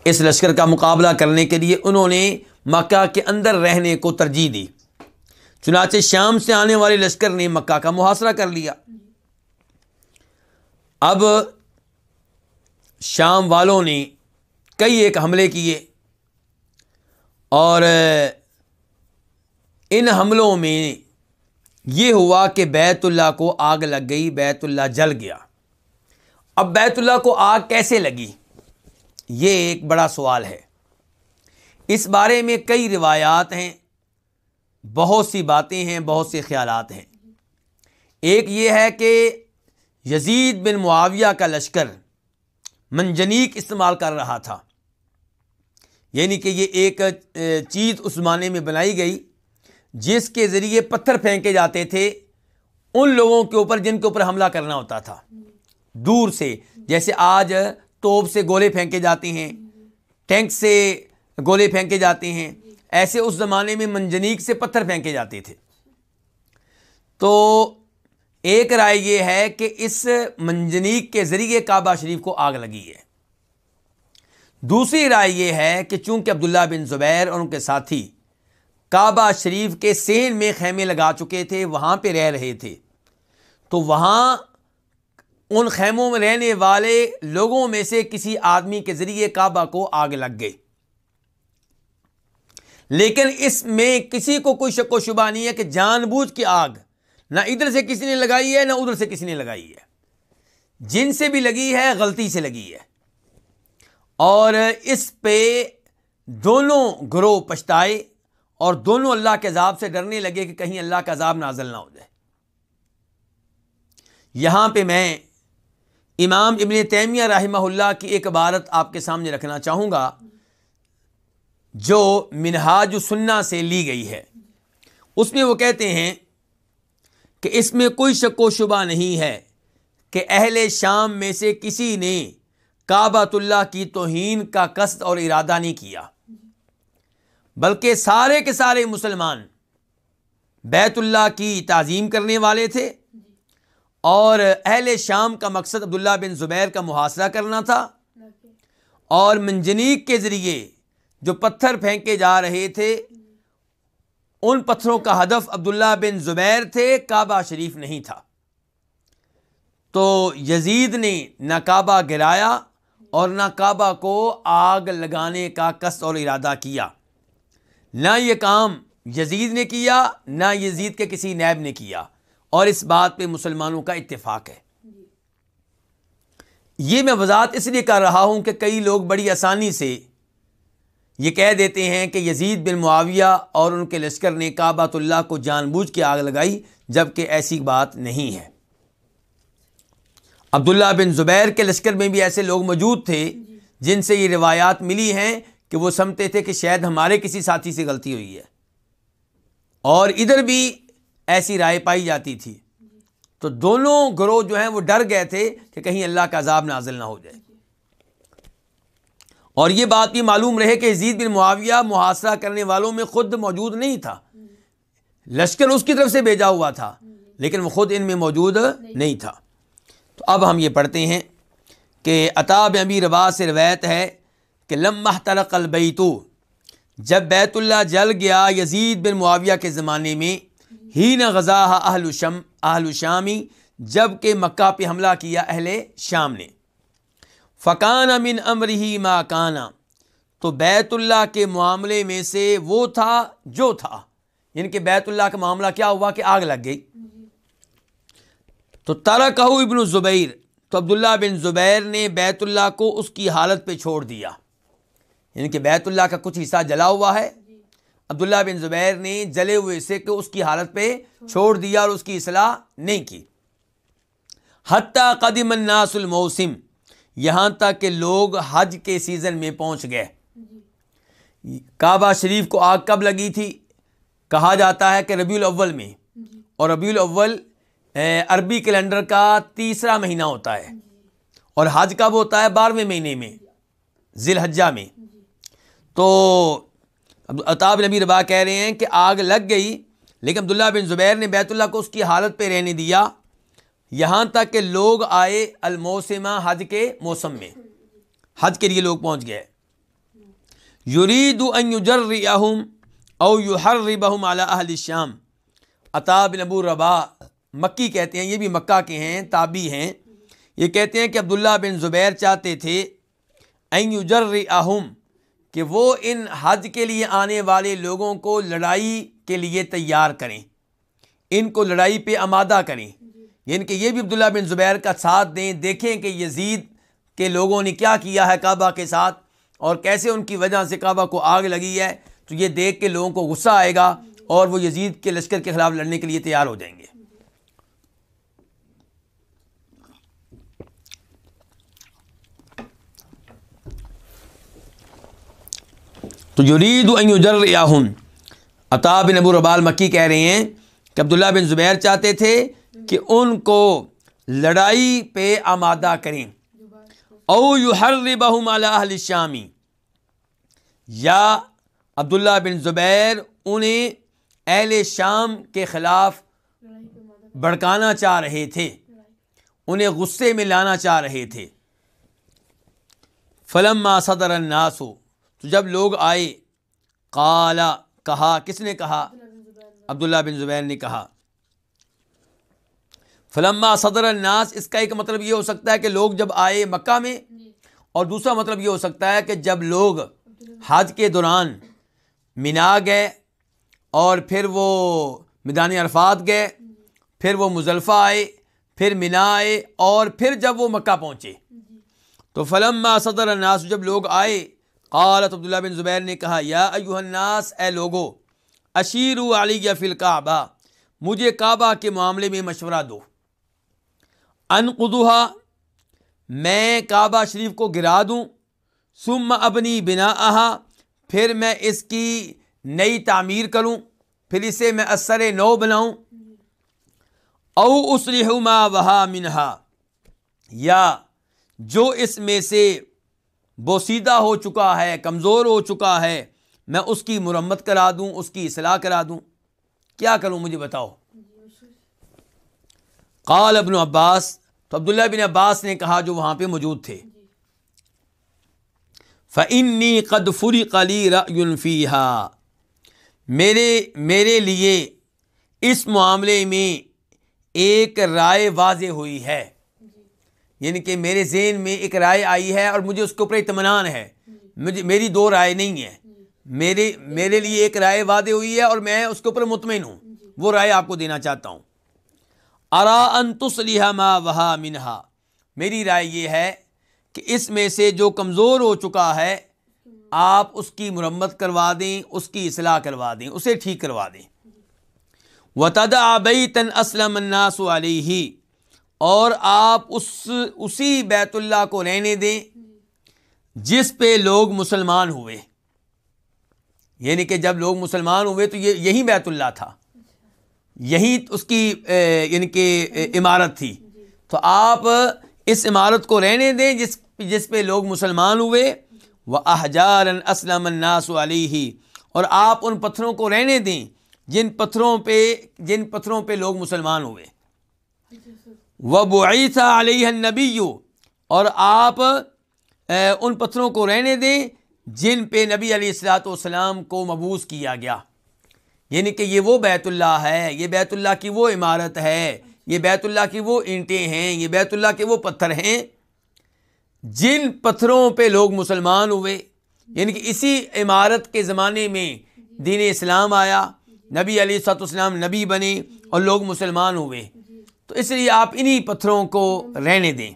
اس لشکر کا مقابلہ کرنے کے لیے، انہوں نے مکہ کے اندر رہنے کو ترجیح دی۔ چنانچہ شام سے آنے والے لشکر نے مکہ کا محاصرہ کر لیا۔ اب شام والوں نے کئی ایک حملے کیے اور ان حملوں میں یہ ہوا کہ بیت اللہ کو آگ لگ گئی، بیت اللہ جل گیا۔ اب بیت اللہ کو آگ کیسے لگی، یہ ایک بڑا سوال ہے۔ اس بارے میں کئی روایات ہیں، بہت سی باتیں ہیں، بہت سے خیالات ہیں۔ ایک یہ ہے کہ یزید بن معاویہ کا لشکر منجنیق استعمال کر رہا تھا، یعنی کہ یہ ایک چیز اس زمانے میں بنائی گئی جس کے ذریعے پتھر پھینکے جاتے تھے ان لوگوں کے اوپر جن کے اوپر حملہ کرنا ہوتا تھا دور سے، جیسے آج توپ سے گولے پھینکے جاتے ہیں، ٹینک سے گولے پھینکے جاتے ہیں، ایسے اس زمانے میں منجنیق سے پتھر پھینکے جاتے تھے۔ تو ایک رائے یہ ہے کہ اس منجنیق کے ذریعے کعبہ شریف کو آگ لگی ہے۔ دوسری رائے یہ ہے کہ چونکہ عبداللہ بن زبیر اور ان کے ساتھی کعبہ شریف کے صحن میں خیمے لگا چکے تھے، وہاں پہ رہ رہے تھے، تو وہاں ان خیموں میں رہنے والے لوگوں میں سے کسی آدمی کے ذریعے کعبہ کو آگ لگ گئی۔ لیکن اس میں کسی کو کوئی شک و شبہ نہیں ہے کہ جان بوجھ کی آگ نہ ادھر سے کسی نے لگائی ہے نہ ادھر سے کسی نے لگائی ہے، جن سے بھی لگی ہے غلطی سے لگی ہے، اور اس پہ دونوں گروہ پچھتائے اور دونوں اللہ کے عذاب سے ڈرنے لگے کہ کہیں اللہ کا عذاب نازل نہ ہو جائے۔ یہاں پہ میں امام ابن تیمیہ رحمہ اللہ کی ایک عبارت آپ کے سامنے رکھنا چاہوں گا جو منہاج السنہ سے لی گئی ہے۔ اس میں وہ کہتے ہیں کہ اس میں کوئی شک و شبہ نہیں ہے کہ اہل شام میں سے کسی نے کعبۃ اللہ کی توہین کا قصد اور ارادہ نہیں کیا، بلکہ سارے کے سارے مسلمان بیت اللہ کی تعظیم کرنے والے تھے، اور اہل شام کا مقصد عبداللہ بن زبیر کا محاصرہ کرنا تھا، اور منجنیق کے ذریعے جو پتھر پھینکے جا رہے تھے ان پتھروں کا ہدف عبداللہ بن زبیر تھے، کعبہ شریف نہیں تھا۔ تو یزید نے نہ کعبہ گرایا اور نہ کعبہ کو آگ لگانے کا قصد اور ارادہ کیا، نہ یہ کام یزید نے کیا نہ یزید کے کسی نائب نے کیا، اور اس بات پہ مسلمانوں کا اتفاق ہے۔ یہ میں وضاحت اس لیے کر رہا ہوں کہ کئی لوگ بڑی آسانی سے یہ کہہ دیتے ہیں کہ یزید بن معاویہ اور ان کے لشکر نے کعبۃ اللہ کو جان بوجھ کے آگ لگائی، جبکہ ایسی بات نہیں ہے۔ عبداللہ بن زبیر کے لشکر میں بھی ایسے لوگ موجود تھے جن سے یہ روایات ملی ہیں کہ وہ سمجھتے تھے کہ شاید ہمارے کسی ساتھی سے غلطی ہوئی ہے، اور ادھر بھی ایسی رائے پائی جاتی تھی۔ تو دونوں گروہ جو ہیں وہ ڈر گئے تھے کہ کہیں اللہ کا عذاب نازل نہ ہو جائے۔ اور یہ بات بھی معلوم رہے کہ یزید بن معاویہ محاصرہ کرنے والوں میں خود موجود نہیں تھا، لشکر اس کی طرف سے بھیجا ہوا تھا، لیکن وہ خود ان میں موجود نہیں تھا۔ تو اب ہم یہ پڑھتے ہیں کہ عطا بن ابی رباح سے روایت ہے کہ لما احترق البیت، جب بیت اللہ جل گیا یزید بن معاویہ کے زمانے میں، ہین غزاها اہل شامی، جب کہ مکہ پہ حملہ کیا اہل شام نے، فکان من امرہ ما کانا، تو بیت اللہ کے معاملے میں سے وہ تھا جو تھا، یعنی کہ بیت اللہ کا معاملہ کیا ہوا کہ آگ لگ گئی. تو ترکہ ابن الزبیر، تو عبداللہ بن زبیر نے بیت اللہ کو اس کی حالت پہ چھوڑ دیا، یعنی کہ بیت اللہ کا کچھ حصہ جلا ہوا ہے، عبداللہ بن زبیر نے جلے ہوئے حصے کو اس کی حالت پہ چھوڑ دیا اور اس کی اصلاح نہیں کی. حتی قدم الناس الموسم، یہاں تک کہ لوگ حج کے سیزن میں پہنچ گئے. کعبہ شریف کو آگ کب لگی تھی؟ کہا جاتا ہے کہ ربیع الاول میں، اور ربیع الاول عربی کیلنڈر کا تیسرا مہینہ ہوتا ہے، اور حج کب ہوتا ہے؟ 12ویں مہینے میں، ذی الحجہ میں. تو عطا بن ابی رباح کہہ رہے ہیں کہ آگ لگ گئی، لیکن عبداللہ بن زبیر نے بیت اللہ کو اس کی حالت پہ رہنے دیا یہاں تک کہ لوگ آئے الموسمہ، حج کے موسم میں، حج کے لیے لوگ پہنچ گئے. یرید ان یجرئہم او یحربہم علی اہل الشام. عطا بن ابو رباح مکی کہتے ہیں، یہ بھی مکہ کے ہیں، تابعی ہیں. یہ کہتے ہیں کہ عبداللہ بن زبیر چاہتے تھے ان یجرئہم، کہ وہ ان حج کے لیے آنے والے لوگوں کو لڑائی کے لیے تیار کریں، ان کو لڑائی پہ آمادہ کریں، یعنی کہ یہ بھی عبداللہ بن زبیر کا ساتھ دیں، دیکھیں کہ یزید کے لوگوں نے کیا کیا ہے کعبہ کے ساتھ اور کیسے ان کی وجہ سے کعبہ کو آگ لگی ہے. تو یہ دیکھ کے لوگوں کو غصہ آئے گا اور وہ یزید کے لشکر کے خلاف لڑنے کے لیے تیار ہو جائیں گے. تو یرید ان یجرئہم، عطا بن ابو رباح مکی کہہ رہے ہیں کہ عبداللہ بن زبیر چاہتے تھے کہ ان کو لڑائی پہ آمادہ کریں. او یحربہم علی اہل الشام، یا عبداللہ بن زبیر انہیں اہل شام کے خلاف بھڑکانا چاہ رہے تھے، انہیں غصے میں لانا چاہ رہے تھے. فلما صدر الناس، تو جب لوگ آئے، قال، کہا، کس نے کہا؟ عبداللہ بن زبیر نے کہا. فلما صدر الناس، اس کا ایک مطلب یہ ہو سکتا ہے کہ لوگ جب آئے مکہ میں، اور دوسرا مطلب یہ ہو سکتا ہے کہ جب لوگ حج کے دوران منا گئے اور پھر وہ میدان عرفات گئے، پھر وہ مزدلفہ آئے، پھر منا آئے، اور پھر جب وہ مکہ پہنچے. تو فلما صدر الناس، جب لوگ آئے، قالت، عبداللہ بن زبیر نے کہا، یا ایھا الناس، اے لوگو، اشیروا علی فی الکعبہ، مجھے کعبہ کے معاملے میں مشورہ دو. انقضھا، میں کعبہ شریف کو گرا دوں، ثم ابنی بناءھا، پھر میں اس کی نئی تعمیر کروں، پھر اسے میں اثر نو بناؤں. او اصلح ما وہا منہا، یا جو اس میں سے بوسیدہ ہو چکا ہے، کمزور ہو چکا ہے، میں اس کی مرمت کرا دوں، اس کی اصلاح کرا دوں. کیا کروں مجھے بتاؤ. قال ابن عباس، تو عبداللہ بن عباس نے کہا جو وہاں پہ موجود تھے، فإنی قد فرق لی رأی فیہا، میرے لیے اس معاملے میں ایک رائے واضح ہوئی ہے، یعنی کہ میرے ذہن میں ایک رائے آئی ہے اور مجھے اس کے اوپر اطمینان ہے. میری دو رائے نہیں ہے، میرے لیے ایک رائے واضح ہوئی ہے اور میں اس کے اوپر مطمئن ہوں. وہ رائے آپ کو دینا چاہتا ہوں. ارا ان تصلح ما وہا منہا، میری رائے یہ ہے کہ اس میں سے جو کمزور ہو چکا ہے آپ اس کی مرمت کروا دیں، اس کی اصلاح کروا دیں، اسے ٹھیک کروا دیں. وتدع بیتا اسلم الناس علیہ، اور آپ اسی بیت اللہ کو رہنے دیں جس پہ لوگ مسلمان ہوئے، یعنی کہ جب لوگ مسلمان ہوئے تو یہی بیت اللہ تھا، یہی اس کی یعنی کہ عمارت تھی. تو آپ اس عمارت کو رہنے دیں جس پہ لوگ مسلمان ہوئے. وَأَحْجَارًا أَسْلَمَ النَّاسُ عَلَيْهِ، اور آپ ان پتھروں کو رہنے دیں جن پتھروں پہ لوگ مسلمان ہوئے. وَبُعِثَ عَلَيْهَا النَّبِيُّ، اور آپ ان پتھروں کو رہنے دیں جن پہ نبی علیہ الصلوۃ والسلام کو مبعوث کیا گیا، یعنی کہ یہ وہ بیت اللہ ہے، یہ بیت اللہ کی وہ عمارت ہے، یہ بیت اللہ کی وہ اینٹیں ہیں، یہ بیت اللہ کے وہ پتھر ہیں جن پتھروں پہ لوگ مسلمان ہوئے، یعنی کہ اسی عمارت کے زمانے میں دین اسلام آیا، نبی علیہ الصلوۃ والسلام نبی بنے اور لوگ مسلمان ہوئے، تو اس لیے آپ انہی پتھروں کو رہنے دیں،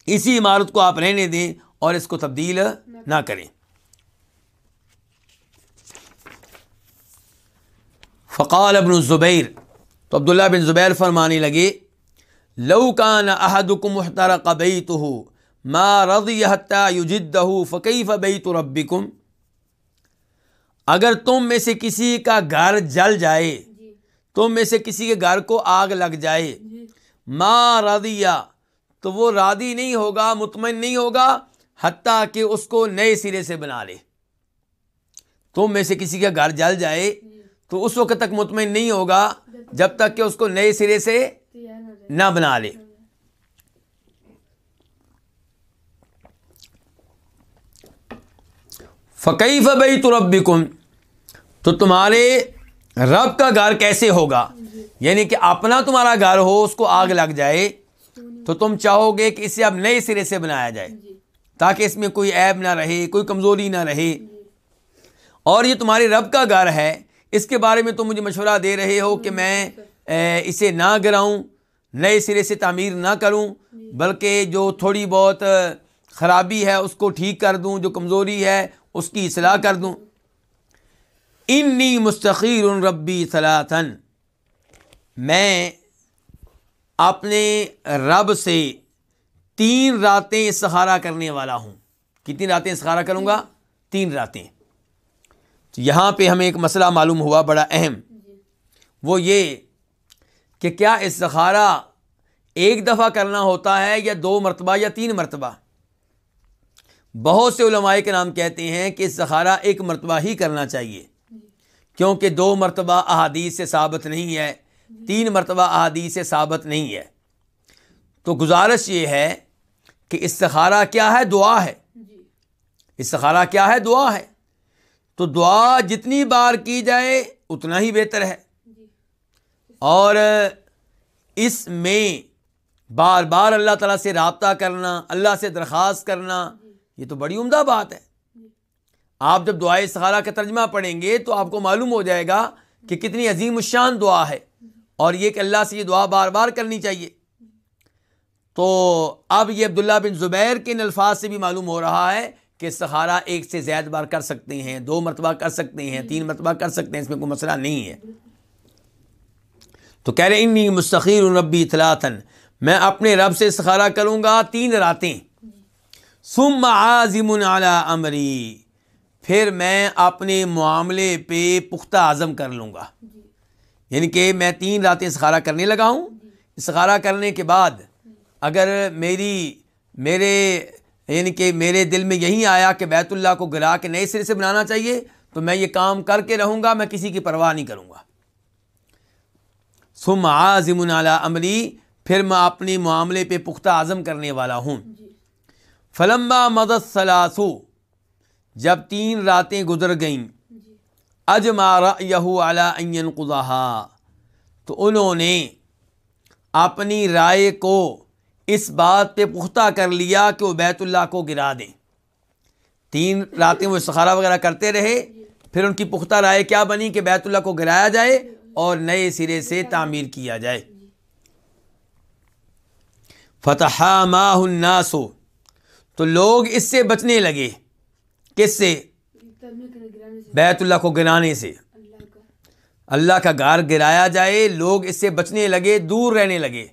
اسی عمارت کو آپ رہنے دیں اور اس کو تبدیل نہ کریں۔ فقال ابن الزبیر، تو عبداللہ بن زبیر فرمانے لگے، لو کان احدکم احترق بیتہ ما رضی حتی یجدہ فکیف بیت ربکم، اگر تم میں سے کسی کا گھر جل جائے، تم میں سے کسی کے گھر کو آگ لگ جائے، ما رضی، تو وہ راضی نہیں ہوگا، مطمئن نہیں ہوگا، حتیٰ کہ اس کو نئے سرے سے بنا لے۔ تم میں سے کسی کا گھر جل جائے تو اس وقت تک مطمئن نہیں ہوگا جب تک کہ اس کو نئے سرے سے نہ بنا لے۔ فکیف بیت ربکم، تو تمہارے رب کا گھر کیسے ہوگا؟ یعنی کہ اپنا تمہارا گھر ہو، اس کو آگ لگ جائے تو تم چاہو گے کہ اسے اب نئے سرے سے بنایا جائے تاکہ اس میں کوئی عیب نہ رہے، کوئی کمزوری نہ رہے، اور یہ تمہارے رب کا گھر ہے، اس کے بارے میں تم مجھے مشورہ دے رہے ہو کہ میں اسے نہ گراؤں، نئے سرے سے تعمیر نہ کروں، بلکہ جو تھوڑی بہت خرابی ہے اس کو ٹھیک کر دوں، جو کمزوری ہے اس کی اصلاح کر دوں۔ انی مستخیر ربی ثلاثا، میں اپنے رب سے 3 راتیں استخارہ کرنے والا ہوں۔ کتنی راتیں استخارہ کروں گا؟ 3 راتیں۔ تو یہاں پہ ہمیں ایک مسئلہ معلوم ہوا بڑا اہم، وہ یہ کہ کیا استخارہ ایک دفعہ کرنا ہوتا ہے یا 2 مرتبہ یا 3 مرتبہ؟ بہت سے علماء کرام کہتے ہیں کہ استخارہ 1 مرتبہ ہی کرنا چاہیے، کیونکہ 2 مرتبہ احادیث سے ثابت نہیں ہے، 3 مرتبہ احادیث سے ثابت نہیں ہے۔ تو گزارش یہ ہے کہ استخارہ کیا ہے؟ دعا ہے۔ استخارہ کیا ہے؟ دعا ہے۔ تو دعا جتنی بار کی جائے اتنا ہی بہتر ہے، اور اس میں بار بار اللہ تعالیٰ سے رابطہ کرنا، اللہ سے درخواست کرنا، یہ تو بڑی عمدہ بات ہے۔ آپ جب دعائے استخارہ کا ترجمہ پڑھیں گے تو آپ کو معلوم ہو جائے گا کہ کتنی عظیم الشان دعا ہے، اور یہ کہ اللہ سے یہ دعا بار بار کرنی چاہیے۔ تو اب یہ عبداللہ بن زبیر کے ان الفاظ سے بھی معلوم ہو رہا ہے کہ استخارہ 1 سے زیادہ بار کر سکتے ہیں، 2 مرتبہ کر سکتے ہیں، 3 مرتبہ کر سکتے ہیں، اس میں کوئی مسئلہ نہیں ہے۔ تو کہہ رہے انی مستخیر ربی ثلاثا، میں اپنے رب سے استخارہ کروں گا 3 راتیں۔ ثم عازم علی امری، پھر میں اپنے معاملے پہ پختہ عزم کر لوں گا۔ یعنی کہ میں 3 راتیں استخارہ کرنے لگا ہوں، استخارہ کرنے کے بعد اگر میرے دل میں یہی آیا کہ بیت اللہ کو گرا کے نئے سرے سے بنانا چاہیے تو میں یہ کام کر کے رہوں گا، میں کسی کی پرواہ نہیں کروں گا۔ ثم عازم علی امری، پھر میں اپنے معاملے پہ پختہ عزم کرنے والا ہوں۔ فلما مضت الثلاث، جب 3 راتیں گزر گئیں، اجمع رأیہ علی ان ینقضھا، تو انہوں نے اپنی رائے کو اس بات پہ پختہ کر لیا کہ وہ بیت اللہ کو گرا دیں۔ 3 راتیں وہ استخارہ وغیرہ کرتے رہے، پھر ان کی پختہ رائے کیا بنی کہ بیت اللہ کو گرایا جائے اور نئے سرے سے تعمیر کیا جائے۔ فتحاماہ الناس، تو لوگ اس سے بچنے لگے۔ کس سے؟ بیت اللہ کو گرانے سے۔ اللہ کا گھر گرایا جائے، لوگ اس سے بچنے لگے، دور رہنے لگے۔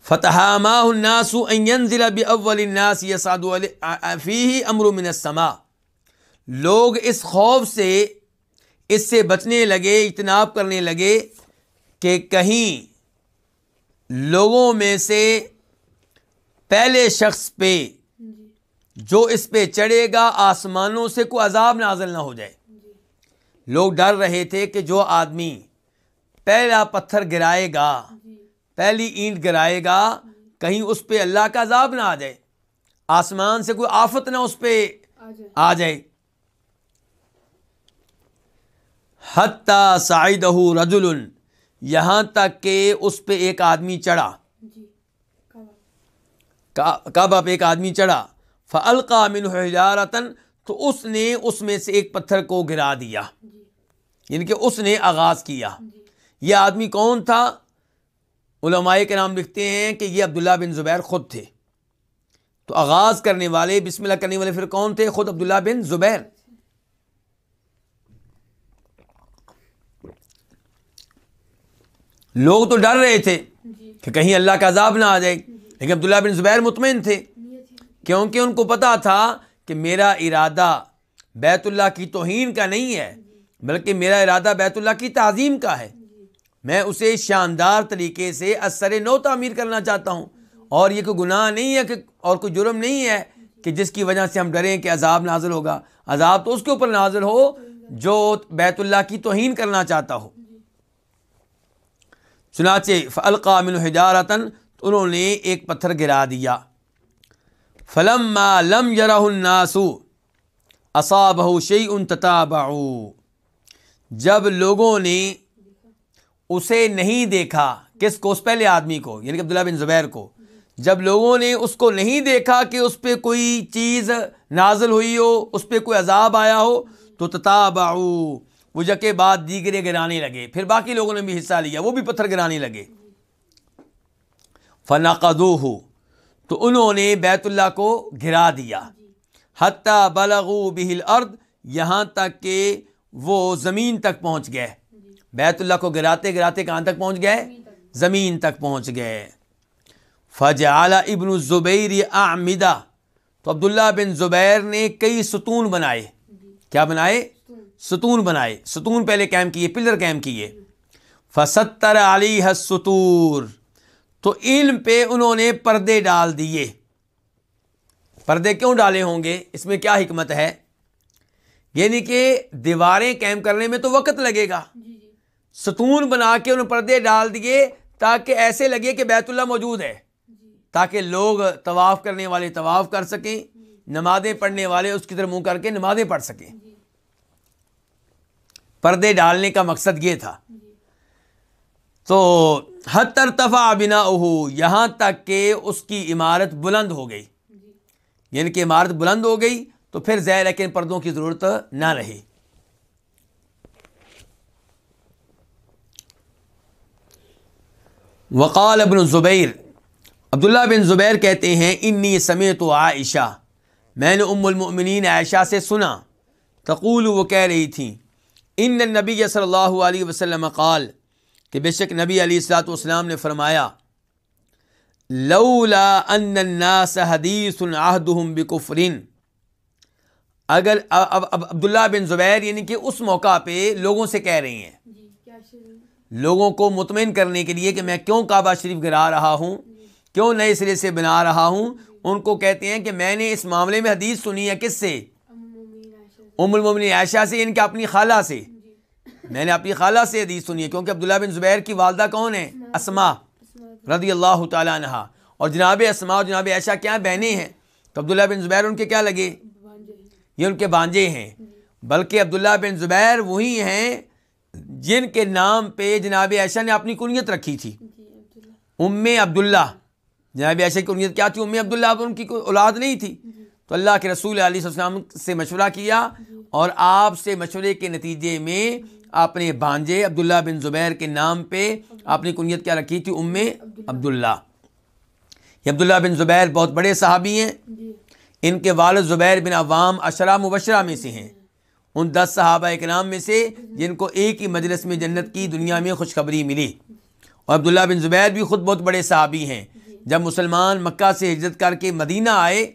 فتحاماہ الناس ان ینزل باول الناس یصعد فیہ امر من السماء، لوگ اس خوف سے اس سے بچنے لگے، اجتناب کرنے لگے کہ کہیں لوگوں میں سے پہلے شخص پہ جو اس پہ چڑھے گا آسمانوں سے کوئی عذاب نازل نہ ہو جائے۔ لوگ ڈر رہے تھے کہ جو آدمی پہلا پتھر گرائے گا، پہلی اینٹ گرائے گا، کہیں اس پہ اللہ کا عذاب نہ آ جائے، آسمان سے کوئی آفت نہ اس پہ آ جائے۔ حتی صعدہ رجل، یہاں تک کہ اس پہ ایک آدمی چڑھا، کعبہ پہ ایک آدمی چڑھا۔ فَأَلْقَى مِنْهُ حِجَارَةً، تو اس نے اس میں سے ایک پتھر کو گرا دیا، یعنی کہ اس نے آغاز کیا۔ یہ آدمی کون تھا؟ علماء کرام لکھتے ہیں کہ یہ عبداللہ بن زبیر خود تھے۔ تو آغاز کرنے والے، بسم اللہ کرنے والے پھر کون تھے؟ خود عبداللہ بن زبیر۔ لوگ تو ڈر رہے تھے کہ کہیں اللہ کا عذاب نہ آ جائے، لیکن عبداللہ بن زبیر مطمئن تھے، کیونکہ ان کو پتا تھا کہ میرا ارادہ بیت اللہ کی توہین کا نہیں ہے، بلکہ میرا ارادہ بیت اللہ کی تعظیم کا ہے۔ میں اسے شاندار طریقے سے اثر نو تعمیر کرنا چاہتا ہوں، اور یہ کوئی گناہ نہیں ہے کہ اور کوئی جرم نہیں ہے کہ جس کی وجہ سے ہم ڈریں کہ عذاب نازل ہوگا۔ عذاب تو اس کے اوپر نازل ہو جو بیت اللہ کی توہین کرنا چاہتا ہو۔ چنانچہ فَأَلْقَى مِنْهُ حِجَارَةً، تو انہوں نے ایک پتھر گرا دیا۔ فَلَمَّا لَمْ يَرَهُ النَّاسُ أَصَابَهُ شَيْءٌ تَتَابَعُوا، جب لوگوں نے اسے نہیں دیکھا، کس کو؟ اس پہلے آدمی کو، یعنی کہ عبداللہ بن زبیر کو، جب لوگوں نے اس کو نہیں دیکھا کہ اس پہ کوئی چیز نازل ہوئی ہو، اس پہ کوئی عذاب آیا ہو، تو تتابعوا، وہ یکے بعد دیگرے گرانے لگے، پھر باقی لوگوں نے بھی حصہ لیا، وہ بھی پتھر گرانے لگے۔ فنقضوه، تو انہوں نے بیت اللہ کو گرا دیا۔ حتی بلغوا به الارض، یہاں تک کہ وہ زمین تک پہنچ گئے۔ بیت اللہ کو گراتے گراتے کہاں تک پہنچ گئے؟ زمین تک پہنچ گئے۔ فجعل ابن الزبیر اعمدہ، تو عبداللہ بن زبیر نے کئی ستون بنائے۔ کیا بنائے؟ ستون بنائے۔ ستون پہلے قائم کیے، پلر قائم کیے۔ فستر علیہ السطور، تو ان پہ انہوں نے پردے ڈال دیے۔ پردے کیوں ڈالے ہوں گے؟ اس میں کیا حکمت ہے؟ یعنی کہ دیواریں قائم کرنے میں تو وقت لگے گا، ستون بنا کے انہوں نے پردے ڈال دیے تاکہ ایسے لگے کہ بیت اللہ موجود ہے، تاکہ لوگ طواف کرنے والے طواف کر سکیں، نمازیں پڑھنے والے اس کی طرف منہ کر کے نمازیں پڑھ سکیں۔ پردے ڈالنے کا مقصد یہ تھا۔ تو حتی ارتفع بناؤہ، یہاں تک کہ اس کی عمارت بلند ہو گئی، یعنی کہ عمارت بلند ہو گئی تو پھر ظاہر ہے کہ ان پردوں کی ضرورت نہ رہی۔ وقال ابن الزبیر، عبداللہ بن زبیر کہتے ہیں، انی سمعت عائشہ، میں نے ام المؤمنین عائشہ سے سنا، تقول، وہ کہہ رہی تھیں، ان النبی صلی اللہ علیہ وسلم قال، کہ بے شک نبی علیہ الصلوۃ والسلام نے فرمایا، لولا ان الناس حدیث عہدہم بکفر، اگر اب عبداللہ بن زبیر یعنی کہ اس موقع پہ لوگوں سے کہہ رہی ہیں، لوگوں کو مطمئن کرنے کے لیے کہ میں کیوں کعبہ شریف گرا رہا ہوں، کیوں نئے سرے سے بنا رہا ہوں، ان کو کہتے ہیں کہ میں نے اس معاملے میں حدیث سنی ہے۔ کس سے؟ ام المومنین عائشہ سے، ان کے اپنی خالہ سے۔ میں نے اپنی خالہ سے حدیث سنی ہے، کیونکہ عبداللہ بن زبیر کی والدہ کون ہے؟ اسماء رضی اللہ تعالیٰ عنہا، اور جناب اسماء اور جناب عائشہ کیا ہیں؟ بہنیں ہیں۔ تو عبداللہ بن زبیر ان کے کیا لگے؟ یہ ان کے بانجے ہیں۔ بلکہ عبداللہ بن زبیر وہی ہیں جن کے نام پہ جناب عائشہ نے اپنی کنیت رکھی تھی، ام عبداللہ۔ جناب عائشہ کی کنیت کیا تھی؟ ام عبداللہ، اب ان کی کوئی اولاد نہیں تھی۔ تو اللہ کے رسول علیہ السلام سے مشورہ کیا، اور آپ سے مشورے کے نتیجے میں اپنے بانجے عبداللہ بن زبیر کے نام پہ اپنی کنیت کیا رکھی تھی؟ ام عبداللہ۔ یہ عبداللہ بن زبیر بہت بڑے صحابی ہیں۔ ان کے والد زبیر بن عوام عشرہ مبشرہ میں سے ہیں، ان 10 صحابہ کرام میں سے جن کو ایک ہی مجلس میں جنت کی دنیا میں خوشخبری ملی۔ اور عبداللہ بن زبیر بھی خود بہت بڑے صحابی ہیں۔ جب مسلمان مکہ سے ہجرت کر کے مدینہ آئے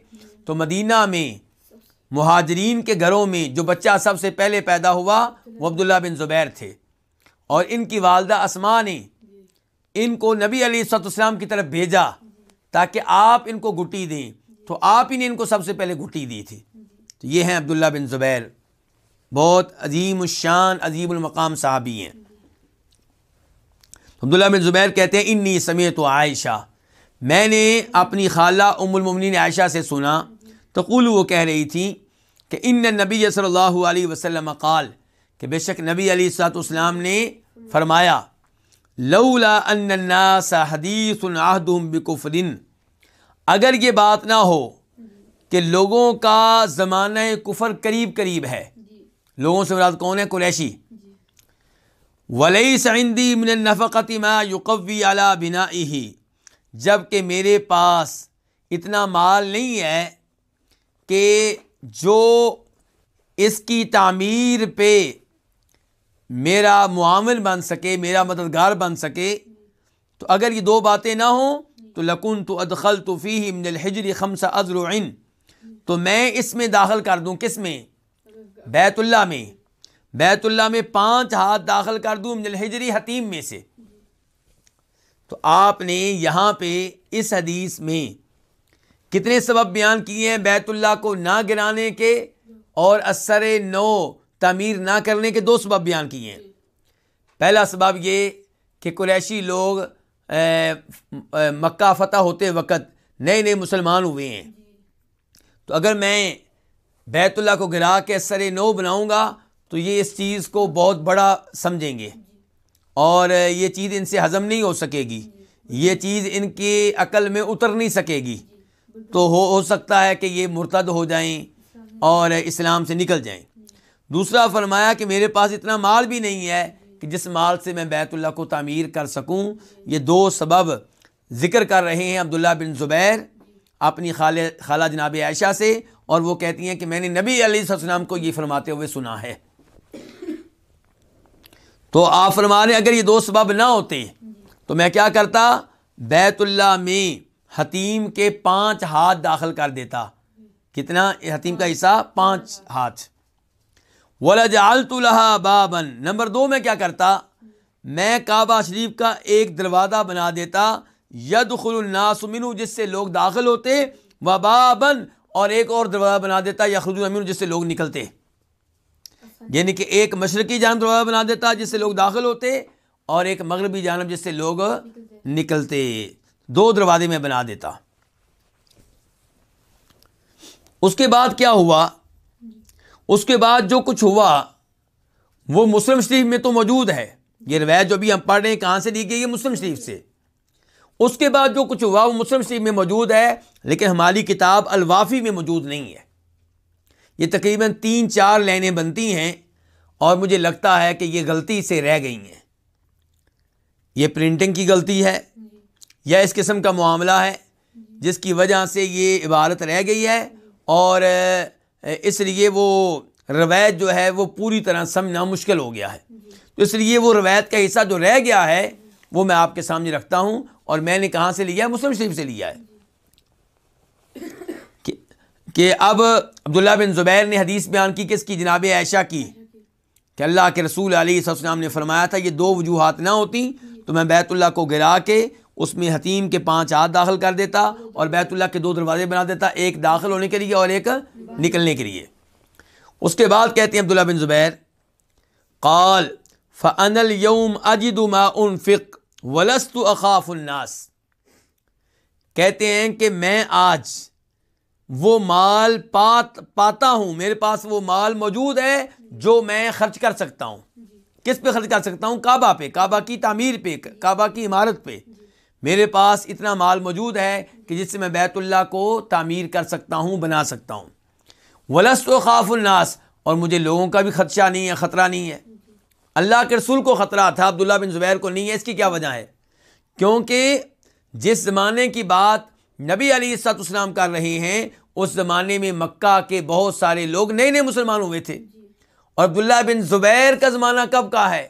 تو مدینہ میں مہاجرین کے گھروں میں جو بچہ سب سے پہلے پیدا ہوا وہ عبداللہ بن زبیر تھے، اور ان کی والدہ اسماء نے ان کو نبی علیہ الصلوۃ والسلام کی طرف بھیجا تاکہ آپ ان کو گھٹی دیں، تو آپ ہی نے ان کو سب سے پہلے گھٹی دی تھی۔ تو یہ ہیں عبداللہ بن زبیر، بہت عظیم الشان عظیم المقام صحابی ہیں۔ عبداللہ بن زبیر کہتے ہیں، انی سمعت عائشہ، میں نے اپنی خالہ ام المؤمنین عائشہ سے سنا، تقول، وہ کہہ رہی تھی کہ ان النبی صلی اللہ علیہ وسلم قال، کہ بے شک نبی علیہ الصلوۃ والسلام نے فرمایا، لولا ان الناس حدیث عہدہم بکفر، اگر یہ بات نہ ہو کہ لوگوں کا زمانہ کفر قریب قریب ہے. لوگوں سے مراد کون ہے؟ قریشی. وَلَيْسَ عِنْدِي مِنَ النَّفَقَةِ مَا يُقَوِّي عَلَى بِنَائِهِ، جب کہ میرے پاس اتنا مال نہیں ہے کہ جو اس کی تعمیر پہ میرا معاون بن سکے، میرا مددگار بن سکے. تو اگر یہ دو باتیں نہ ہوں تو لَكُنْتُ أَدْخَلْتُ فِيهِ مِنَ الْحِجْرِ 5 أَذْرُعٍ، تو میں اس میں داخل کر دوں. کس میں؟ بیت اللہ میں. بیت اللہ میں 5 ہاتھ داخل کر دوں من الحجری، حتیم میں سے. تو آپ نے یہاں پہ اس حدیث میں کتنے سبب بیان کیے ہیں بیت اللہ کو نہ گرانے کے اور اثر نو تعمیر نہ کرنے کے؟ 2 سبب بیان کیے ہیں. پہلا سبب یہ کہ قریشی لوگ مکہ فتح ہوتے وقت نئے نئے مسلمان ہوئے ہیں، تو اگر میں بیت اللہ کو گرا کے اثر نو بناؤں گا تو یہ اس چیز کو بہت بڑا سمجھیں گے اور یہ چیز ان سے ہضم نہیں ہو سکے گی، یہ چیز ان کی عقل میں اتر نہیں سکے گی. تو ہو سکتا ہے کہ یہ مرتد ہو جائیں اور اسلام سے نکل جائیں. دوسرا فرمایا کہ میرے پاس اتنا مال بھی نہیں ہے کہ جس مال سے میں بیت اللہ کو تعمیر کر سکوں. یہ 2 سبب ذکر کر رہے ہیں عبداللہ بن زبیر اپنی خالہ جناب عائشہ سے، اور وہ کہتی ہیں کہ میں نے نبی علیہ السلام کو یہ فرماتے ہوئے سنا ہے. تو آپ فرما رہے ہیں اگر یہ 2 سبب نہ ہوتے تو میں کیا کرتا؟ بیت اللہ میں حتیم کے 5 ہاتھ داخل کر دیتا. کتنا حتیم کا حصہ؟ 5 ہاتھ. وَلَجَعَلْتُ لَهَا بَابًا، نمبر 2 میں کیا کرتا؟ میں کعبہ شریف کا ایک دروازہ بنا دیتا، يَدْخُلُ النَّاسُ مِنْهُ، جس سے لوگ داخل ہوتے، وَبَابًا، اور ایک اور دروازہ بنا دیتا يَخْرُجُونَ مِنْهُ، جس سے لوگ نکلتے. یعنی کہ ایک مشرقی جانب دروازہ بنا دیتا جس سے لوگ داخل ہوتے، اور ایک مغربی جانب جس سے لوگ نکلتے. 2 دروازے میں بنا دیتا. اس کے بعد کیا ہوا؟ اس کے بعد جو کچھ ہوا وہ مسلم شریف میں تو موجود ہے. یہ روایت جو بھی ہم پڑھ رہے ہیں کہاں سے لی گئی ہے؟ مسلم شریف سے. اس کے بعد جو کچھ ہوا وہ مسلم شریف میں موجود ہے، لیکن ہماری کتاب الوافی میں موجود نہیں ہے. یہ تقریباً 3-4 لائنیں بنتی ہیں اور مجھے لگتا ہے کہ یہ غلطی سے رہ گئی ہیں. یہ پرنٹنگ کی غلطی ہے یا اس قسم کا معاملہ ہے جس کی وجہ سے یہ عبارت رہ گئی ہے، اور اس لیے وہ روایت جو ہے وہ پوری طرح سمجھنا مشکل ہو گیا ہے. تو اس لیے وہ روایت کا حصہ جو رہ گیا ہے وہ میں آپ کے سامنے رکھتا ہوں، اور میں نے کہاں سے لیا ہے؟ مسلم شریف سے لیا ہے. کہ اب عبداللہ بن زبیر نے حدیث بیان کی کس کی؟ جناب عائشہ کی، کہ اللہ کے رسول علیہ السلام نے فرمایا تھا یہ 2 وجوہات نہ ہوتی تو میں بیت اللہ کو گرا کے اس میں حتیم کے 5 ہاتھ داخل کر دیتا اور بیت اللہ کے 2 دروازے بنا دیتا، ایک داخل ہونے کے لیے اور ایک نکلنے کے لیے. اس کے بعد کہتے ہیں عبداللہ بن زبیر قال فَأَنَا الْيَوْمَ أَجِدُ مَا أُنْفِقُ وَلَسْتُ أَخَافُ النَّاسِ، کہتے ہیں کہ میں آج وہ مال پاتا ہوں، میرے پاس وہ مال موجود ہے جو میں خرچ کر سکتا ہوں. کس پہ خرچ کر سکتا ہوں؟ کعبہ پہ، کعبہ کی تعمیر پہ، کعبہ کی عمارت پہ. میرے پاس اتنا مال موجود ہے کہ جس سے میں بیت اللہ کو تعمیر کر سکتا ہوں، بنا سکتا ہوں. وَلَسْتُ أَخَافُ النَّاسِ، اور مجھے لوگوں کا بھی خدشہ نہیں ہے، خطرہ نہیں ہے. اللہ کے رسول کو خطرہ تھا، عبداللہ بن زبیر کو نہیں ہے. اس کی کیا وجہ ہے؟ کیونکہ جس زمانے کی بات نبی علیہ السلام کر رہے ہیں اس زمانے میں مکہ کے بہت سارے لوگ نئے نئے مسلمان ہوئے تھے. اور عبداللہ بن زبیر کا زمانہ کب کا ہے؟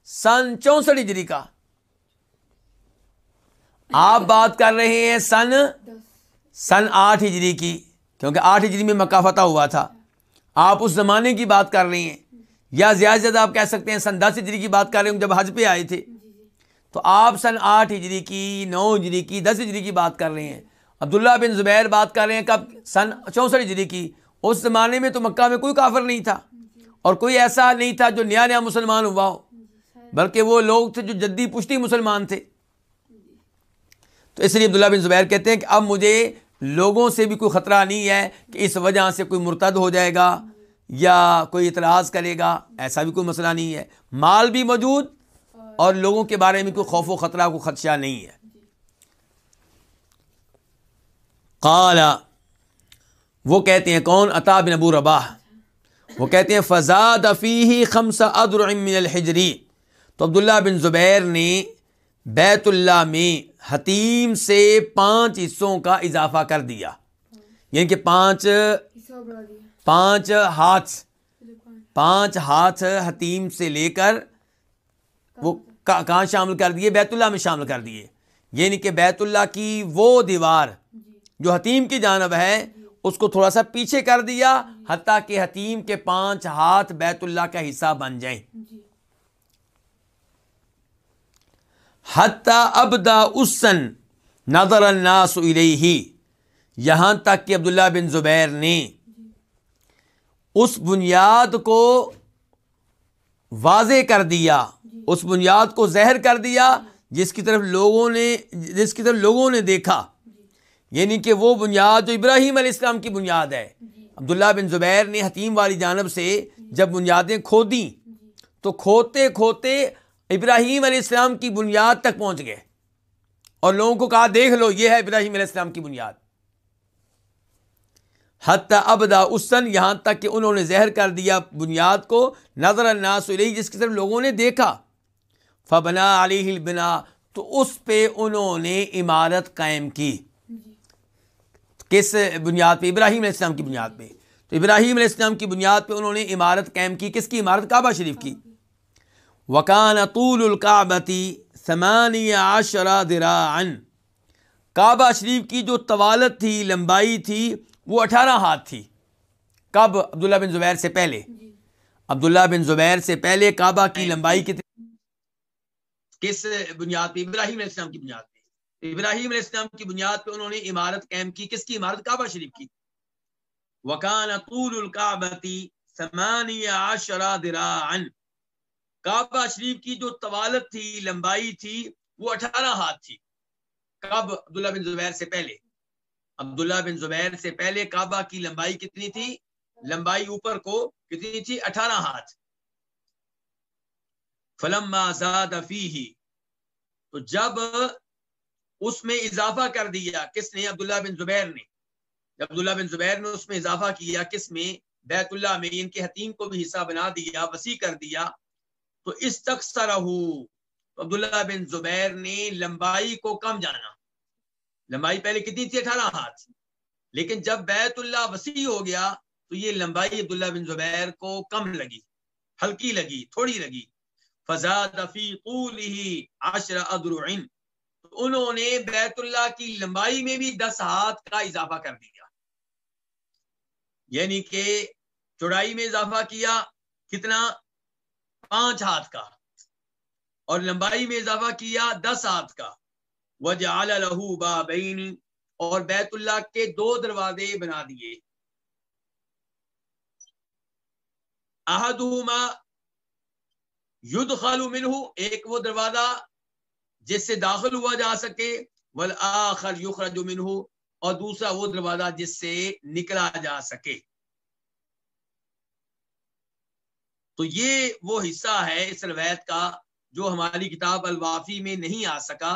سن 64 ہجری کا. آپ بات کر رہے ہیں سن 8 ہجری کی، کیونکہ 8 ہجری میں مکہ فتح ہوا تھا. آپ اس زمانے کی بات کر رہے ہیں، یا زیادہ سے زیادہ آپ کہہ سکتے ہیں سن 10 ہجری کی بات کر رہے ہیں جب حج پہ آئے تھے. تو آپ سن 8 ہجری کی، 9 ہجری کی، 10 ہجری کی بات کر رہے ہیں. عبداللہ بن زبیر بات کر رہے ہیں کب؟ سن 64 ہجری کی. اس زمانے میں تو مکہ میں کوئی کافر نہیں تھا اور کوئی ایسا نہیں تھا جو نیا نیا مسلمان ہوا ہو، بلکہ وہ لوگ تھے جو جدی پشتی مسلمان تھے. تو اس لیے عبداللہ بن زبیر کہتے ہیں کہ اب مجھے لوگوں سے بھی کوئی خطرہ نہیں ہے کہ اس وجہ سے کوئی مرتد ہو جائے گا یا کوئی اعتراض کرے گا، ایسا بھی کوئی مسئلہ نہیں ہے. مال بھی موجود اور لوگوں کے بارے میں کوئی خوف و خطرہ، کوئی خدشہ نہیں ہے. قال وہ کہتے ہیں کون؟ عطا بن ابو رباح. وہ کہتے ہیں فزاد فیہ 5 اذرع من الحجر. تو عبداللہ بن زبیر نے بیت اللہ میں حتیم سے 5 حصوں کا اضافہ کر دیا. یعنی کہ 5 ہاتھ حتیم سے لے کر وہ کہاں شامل کر دیے؟ بیت اللہ میں شامل کر دیے. یعنی کہ بیت اللہ کی وہ دیوار جو حتیم کی جانب ہے اس کو تھوڑا سا پیچھے کر دیا حتیٰ کہ حتیم کے 5 ہاتھ بیت اللہ کا حصہ بن جائیں. حتیٰ ابدا اسن نظر الناس الیہ. یہاں تک کہ عبداللہ بن زبیر نے اس بنیاد کو واضح کر دیا، اس بنیاد کو ظاہر کر دیا جس کی طرف لوگوں نے دیکھا. یعنی کہ وہ بنیاد جو ابراہیم علیہ السلام کی بنیاد ہے. عبداللہ بن زبیر نے حتیم والی جانب سے جب بنیادیں کھودیں تو کھوتے کھوتے ابراہیم علیہ السلام کی بنیاد تک پہنچ گئے اور لوگوں کو کہا دیکھ لو یہ ہے ابراہیم علیہ السلام کی بنیاد. حتی ابدا اسن، یہاں تک کہ انہوں نے ظاہر کر دیا بنیاد کو، نظر الناس الیہ، جس کی طرف لوگوں نے دیکھا. فبنا علیہ البنا، تو اس پہ انہوں نے عمارت قائم کی. کس بنیاد پہ؟ ابراہیم علیہ السلام کی بنیاد پہ. تو ابراہیم علیہ السلام کی بنیاد پہ انہوں نے عمارت قائم کی. کس کی عمارت؟ کعبہ شریف کی. وَكَانَ طُولُ الْكَعْبَةِ 18 ذِرَاعًا. کعبہ شریف کی جو طوالت تھی، لمبائی تھی، وہ 18 ہاتھ تھی. کب؟ عبداللہ بن زبیر سے پہلے. عبداللہ بن زبیر سے پہلے کعبہ کی لمبائی کتنی؟ کس بنیاد پہ؟ ابراہیم علیہ السلام کی بنیاد پہ. ابراہیم علیہ السلام کی بنیاد پہ انہوں نے عمارت قائم کی. کس کی عمارت؟ کعبہ شریف کی. وَكَانَ طُولُ الْكَعْبَةِ 18 ذِرَاعًا. کعبہ شریف کی جو طوالت تھی، لمبائی تھی، وہ 18 ہاتھ تھی. کب؟ عبداللہ بن زبیر سے پہلے. عبداللہ بن زبیر سے پہلے کعبہ کی لمبائی کتنی تھی؟ لمبائی اوپر کو کتنی تھی؟ 18 ہاتھ. فلما زاد فیہ، تو جب اس میں اضافہ کر دیا، کس نے؟ عبداللہ بن زبیر نے. جب عبداللہ بن زبیر نے اس میں اضافہ کیا، کس میں؟ بیت اللہ میں. ان کے حتیم کو بھی حصہ بنا دیا، وسیع کر دیا. تو استکثرہ، تو عبداللہ بن زبیر نے لمبائی کو کم جانا. لمبائی پہلے کتنی تھی؟ 18 ہاتھ. لیکن جب بیت اللہ وسیع ہو گیا تو یہ لمبائی عبداللہ بن زبیر کو کم لگی، ہلکی لگی، تھوڑی لگی. فزاد فی طولہ 10 اذرع، تو انہوں نے بیت اللہ کی لمبائی میں بھی 10 ہاتھ کا اضافہ کر دیا. یعنی کہ چوڑائی میں اضافہ کیا کتنا؟ 5 ہاتھ کا، اور لمبائی میں اضافہ کیا 10 ہاتھ کا. وجعل له بابین، اور بیت اللہ کے 2 دروازے بنا دیے. احدہما یدخل منہ، ایک وہ دروازہ جس سے داخل ہوا جا سکے، والآخر یخرج منہ، اور دوسرا وہ دروازہ جس سے نکلا جا سکے. تو یہ وہ حصہ ہے اس روایت کا جو ہماری کتاب الوافی میں نہیں آ سکا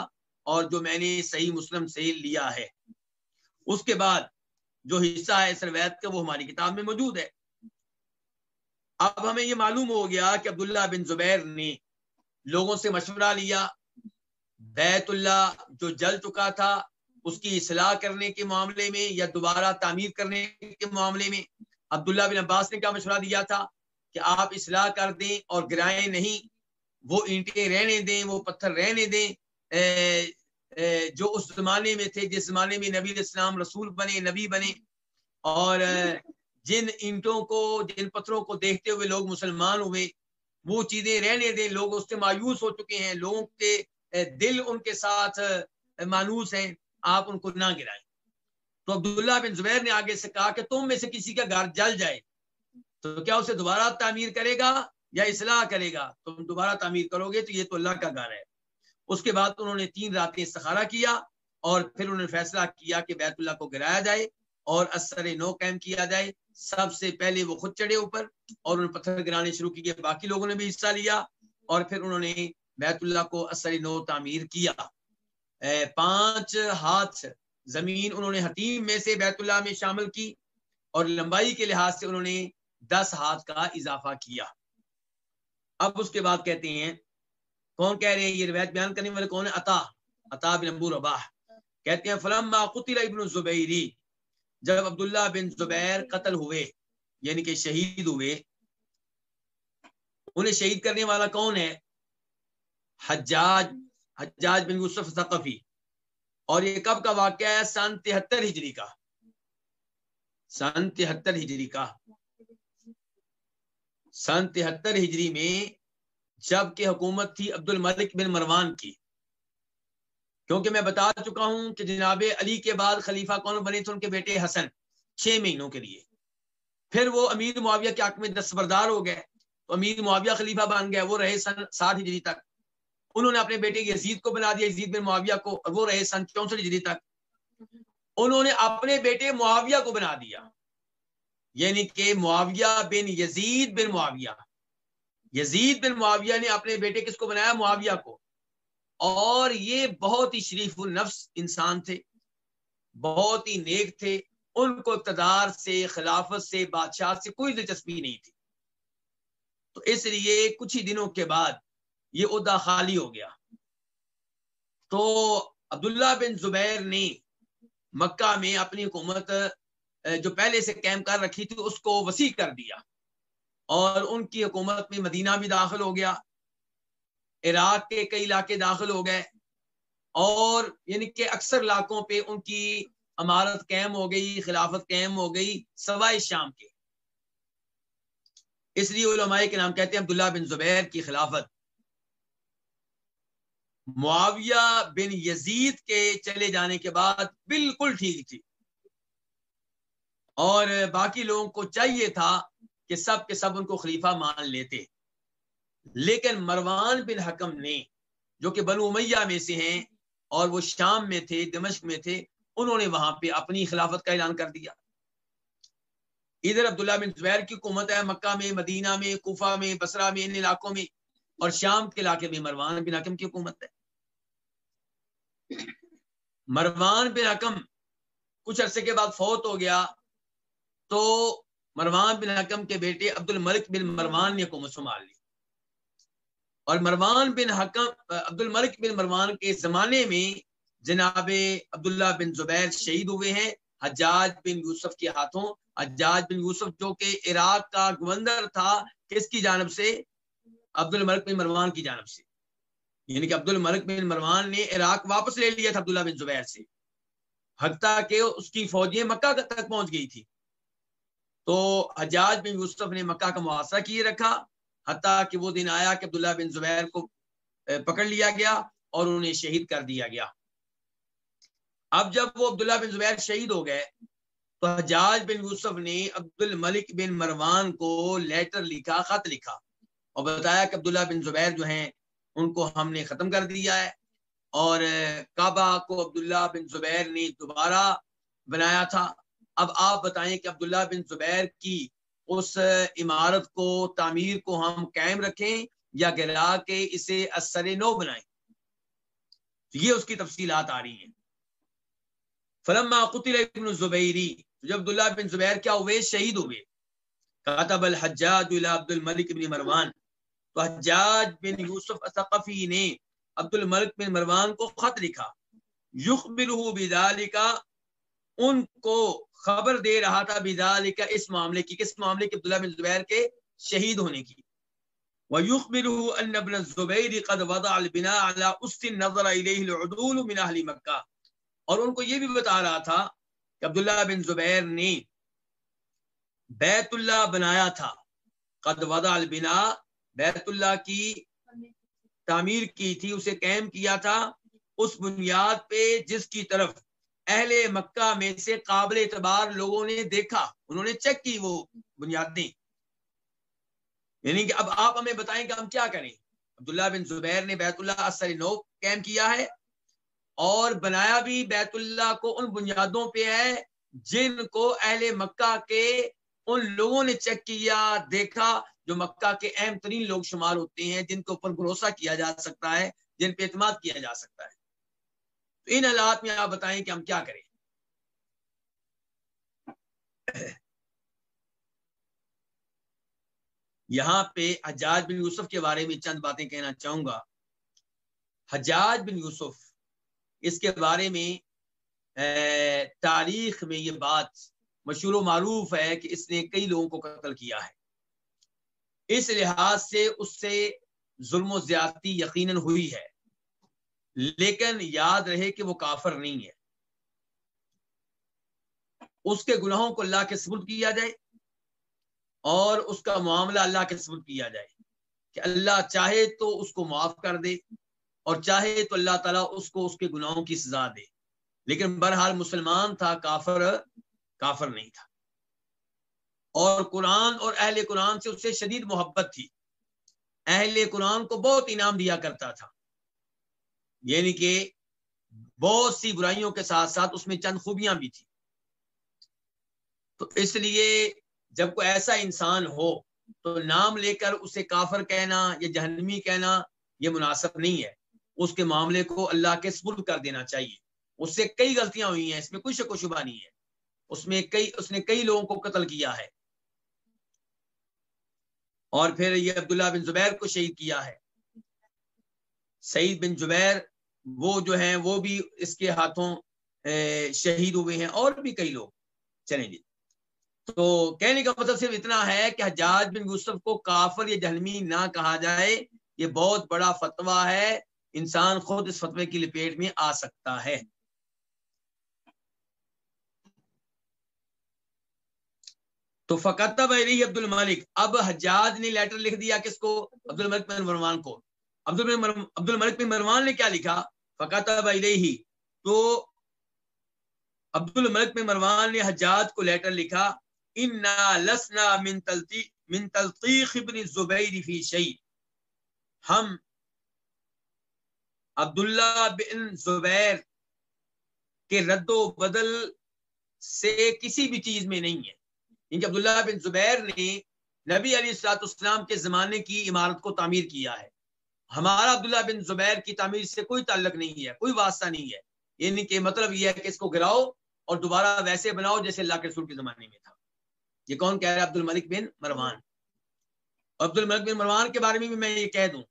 اور جو میں نے صحیح مسلم سے لیا ہے. اس کے بعد جو حصہ ہے اس روایت کا وہ ہماری کتاب میں موجود ہے. اب ہمیں یہ معلوم ہو گیا کہ عبداللہ بن زبیر نے لوگوں سے مشورہ لیا. بیت اللہ جو جل چکا تھا اس کی اصلاح کرنے کے معاملے میں یا دوبارہ تعمیر کرنے کے معاملے میں عبداللہ بن عباس نے کیا مشورہ دیا تھا کہ آپ اصلاح کر دیں اور گرائیں نہیں، وہ اینٹیں رہنے دیں، وہ پتھر رہنے دیں جو اس زمانے میں تھے، جس زمانے میں نبی علیہ السلام رسول بنے، نبی بنے. اور جن اینٹوں کو، جن پتھروں کو دیکھتے ہوئے لوگ مسلمان ہوئے، وہ چیزیں رہنے دیں. لوگ اس سے مایوس ہو چکے ہیں، لوگوں کے دل ان کے ساتھ مانوس ہیں، آپ ان کو نہ گرائیں. تو عبداللہ بن زبیر نے آگے سے کہا کہ تم میں سے کسی کا گھر جل جائے تو کیا اسے دوبارہ تعمیر کرے گا یا اصلاح کرے گا؟ تم دوبارہ تعمیر کرو گے تو یہ تو اللہ کا گھر ہے. اس کے بعد انہوں نے 3 راتیں استخارہ کیا اور پھر انہوں نے فیصلہ کیا کہ بیت اللہ کو گرایا جائے اور اثر نو قائم کیا جائے. سب سے پہلے وہ خود چڑھے اوپر اور انہوں نے پتھر گرانے شروع کیے، باقی لوگوں نے بھی حصہ لیا اور پھر انہوں نے بیت اللہ کو اثر نو تعمیر کیا. 5 ہاتھ زمین انہوں نے حتیم میں سے بیت اللہ میں شامل کی اور لمبائی کے لحاظ سے انہوں نے 10 ہاتھ کا اضافہ کیا۔ اب اس کے بعد کہتے ہیں، کون کہہ رہے ہیں یہ روایت بیان کرنے والے کون ہے؟ عطا بن ابو رباح کہتے ہیں فلما قتل ابن الزبیری، جب عبداللہ بن زبیر قتل ہوئے یعنی کہ شہید ہوئے، انہیں شہید کرنے والا کون ہے؟ حجاج بن یوسف ثقفی۔ اور یہ کب کا واقعہ ہے؟ سن 73 ہجری کا، سن 73 ہجری کا، سن 73 ہجری میں جب کہ حکومت تھی عبد الملک بن مروان کی، کیونکہ میں بتا چکا ہوں کہ جناب علی کے بعد خلیفہ کون بنے تھے؟ ان کے بیٹے حسن، 6 مہینوں کے لیے۔ پھر وہ امیر معاویہ کے حق میں دستبردار ہو گئے، تو امیر معاویہ خلیفہ بن گئے، وہ رہے سن 60 ہجری تک۔ انہوں نے اپنے بیٹے یزید کو بنا دیا، یزید بن معاویہ کو، اور وہ رہے سن 64 ہجری تک۔ انہوں نے اپنے بیٹے معاویہ کو بنا دیا، یعنی کہ معاویہ بن یزید بن معاویہ، یزید بن معاویہ نے اپنے بیٹے کس کو بنایا؟ معاویہ کو۔ اور یہ بہت ہی شریف النفس انسان تھے، بہت ہی نیک تھے، ان کو اقتدار سے، خلافت سے، بادشاہ سے کوئی دلچسپی نہیں تھی۔ تو اس لیے کچھ ہی دنوں کے بعد یہ عہدہ خالی ہو گیا۔ تو عبداللہ بن زبیر نے مکہ میں اپنی حکومت جو پہلے سے قائم کر رکھی تھی اس کو وسیع کر دیا، اور ان کی حکومت میں مدینہ بھی داخل ہو گیا، عراق کے کئی علاقے داخل ہو گئے، اور یعنی کہ اکثر علاقوں پہ ان کی امارت قائم ہو گئی، خلافت قائم ہو گئی سوائے شام کے۔ اس لیے علماء کے نام کہتے ہیں عبداللہ بن زبیر کی خلافت معاویہ بن یزید کے چلے جانے کے بعد بالکل ٹھیک تھی، اور باقی لوگوں کو چاہیے تھا کہ سب کے سب ان کو خلیفہ مان لیتے، لیکن مروان بن حکم نے، جو کہ بنو امیہ میں سے ہیں اور وہ شام میں تھے، دمشق میں تھے، انہوں نے وہاں پہ اپنی خلافت کا اعلان کر دیا۔ ادھر عبداللہ بن زبیر کی حکومت ہے مکہ میں، مدینہ میں، کوفہ میں، بصرہ میں، ان علاقوں میں، اور شام کے علاقے میں مروان بن حکم کی حکومت ہے۔ مروان بن حکم کچھ عرصے کے بعد فوت ہو گیا، تو مروان بن حکم کے بیٹے عبد الملک بن مروان نے حکومت سنبھال لی، اور مروان بن حکم، عبد الملک بن مروان کے زمانے میں جناب عبداللہ بن زبیر شہید ہوئے ہیں حجاج بن یوسف کے ہاتھوں۔ حجاج بن یوسف جو کہ عراق کا گورنر تھا، کس کی جانب سے؟ عبد الملک بن مروان کی جانب سے، یعنی کہ عبد الملک بن مروان نے عراق واپس لے لیا تھا عبداللہ بن زبیر سے، حتیٰ کہ اس کی فوجیں مکہ تک پہنچ گئی تھی۔ تو حجاج بن یوسف نے مکہ کا محاصرہ کیے رکھا، حتیٰ کہ وہ دن آیا کہ عبداللہ بن زبیر کو پکڑ لیا گیا اور انہیں شہید کر دیا گیا۔ اب جب وہ عبداللہ بن زبیر شہید ہو گئے تو حجاج بن یوسف نے عبد الملک بن مروان کو لیٹر لکھا، خط لکھا، اور بتایا کہ عبداللہ بن زبیر جو ہیں ان کو ہم نے ختم کر دیا ہے، اور کعبہ کو عبداللہ بن زبیر نے دوبارہ بنایا تھا۔ اب آپ بتائیں کہ عبداللہ بن زبیر کی اس عمارت کو، تعمیر کو ہم قائم رکھیں یا گرا کے اسے اثر نو بنائیں؟ یہ اس کی تفصیلات آ رہی ہیں۔ فلما قتل ابن الزبیری، جب عبداللہ بن زبیر کیا ہوئے؟ شہید ہوئے۔ کتب الحجاج الى عبد الملک بن مروان، تو حجاج بن یوسف الثقفی نے عبد الملک بن مروان کو خط لکھا، یخبرہ بذالک، ان کو خبر دے رہا تھا، بذالک، اس معاملے کی، کس معاملے کی؟ عبداللہ بن زبیر کے شہید ہونے کی۔ وَيُخْبِرُهُ أَنَّ ابْنَ الزُّبَيْرِ قَدْ وَضَعَ الْبِنَاءَ عَلَى أُسٍّ نَظَرَ إِلَيْهِ الْعُدُولُ مِنْ أَهْلِ مَكَّةَ، اور ان کو یہ بھی بتا رہا تھا کہ عبداللہ بن زبیر نے بیت اللہ بنایا تھا، قد وضع البناء، بیت اللہ کی تعمیر کی تھی، اسے قائم کیا تھا اس بنیاد پہ جس کی طرف اہل مکہ میں سے قابل اعتبار لوگوں نے دیکھا، انہوں نے چیک کی وہ بنیادیں۔ یعنی کہ اب آپ ہمیں بتائیں کہ ہم کیا کریں؟ عبداللہ بن زبیر نے بیت اللہ اثر نو قائم کیا ہے، اور بنایا بھی بیت اللہ کو ان بنیادوں پہ ہے جن کو اہل مکہ کے ان لوگوں نے چیک کیا، دیکھا، جو مکہ کے اہم ترین لوگ شمار ہوتے ہیں، جن کے اوپر بھروسہ کیا جا سکتا ہے، جن پہ اعتماد کیا جا سکتا ہے۔ تو ان حالات میں آپ بتائیں کہ ہم کیا کریں؟ یہاں پہ حجاج بن یوسف کے بارے میں چند باتیں کہنا چاہوں گا. حجاج بن یوسف، اس کے بارے میں تاریخ میں یہ بات مشہور و معروف ہے کہ اس نے کئی لوگوں کو قتل کیا ہے. اس لحاظ سے اس سے ظلم و زیادتی یقیناً ہوئی ہے، لیکن یاد رہے کہ وہ کافر نہیں ہے. اس کے گناہوں کو اللہ کے سپرد کیا جائے اور اس کا معاملہ اللہ کے سپرد کیا جائے کہ اللہ چاہے تو اس کو معاف کر دے اور چاہے تو اللہ تعالیٰ اس کو اس کے گناہوں کی سزا دے. لیکن بہرحال مسلمان تھا، کافر نہیں تھا. اور قرآن اور اہل قرآن سے اس سے شدید محبت تھی. اہل قرآن کو بہت انعام دیا کرتا تھا، یعنی کہ بہت سی برائیوں کے ساتھ ساتھ اس میں چند خوبیاں بھی تھی. تو اس لیے جب کوئی ایسا انسان ہو تو نام لے کر اسے کافر کہنا یا جہنمی کہنا یہ مناسب نہیں ہے. اس کے معاملے کو اللہ کے سپرد کر دینا چاہیے. اس سے کئی غلطیاں ہوئی ہیں، اس میں کوئی شک و شبہ نہیں ہے. اس نے کئی لوگوں کو قتل کیا ہے، اور پھر یہ عبداللہ بن زبیر کو شہید کیا ہے. سعید بن جبیر وہ جو ہیں وہ بھی اس کے ہاتھوں شہید ہوئے ہیں، اور بھی کئی لوگ. چلیں جی، تو کہنے کا مطلب صرف اتنا ہے کہ حجاج بن یوسف کو کافر یا جہنمی نہ کہا جائے. یہ بہت بڑا فتویٰ ہے، انسان خود اس فتوے کی لپیٹ میں آ سکتا ہے. تو فکتب الیہ عبد الملک، اب حجاج نے لیٹر لکھ دیا کس کو؟ عبد الملک بن مروان کو. عبد الملک بن مروان نے کیا لکھا؟ فکتب الیہ، تو عبد الملک بن مروان نے حجاج کو لیٹر لکھا، انا لسنا من تلطیخ ابن الزبیر فی شیء، ہم عبداللہ بن زبیر کے رد و بدل سے کسی بھی چیز میں نہیں ہے. کیونکہ عبداللہ بن زبیر نے نبی علیہ الصلوۃ والسلام کے زمانے کی عمارت کو تعمیر کیا ہے. ہمارا عبداللہ بن زبیر کی تعمیر سے کوئی تعلق نہیں ہے، کوئی واسطہ نہیں ہے. یعنی کہ مطلب یہ ہے کہ اس کو گراؤ اور دوبارہ ویسے بناؤ جیسے اللہ کے رسول کے زمانے میں تھا. یہ کون کہہ رہا ہے؟ عبد الملک بن مروان. عبد الملک بن مروان کے بارے میں بھی میں یہ کہہ دوں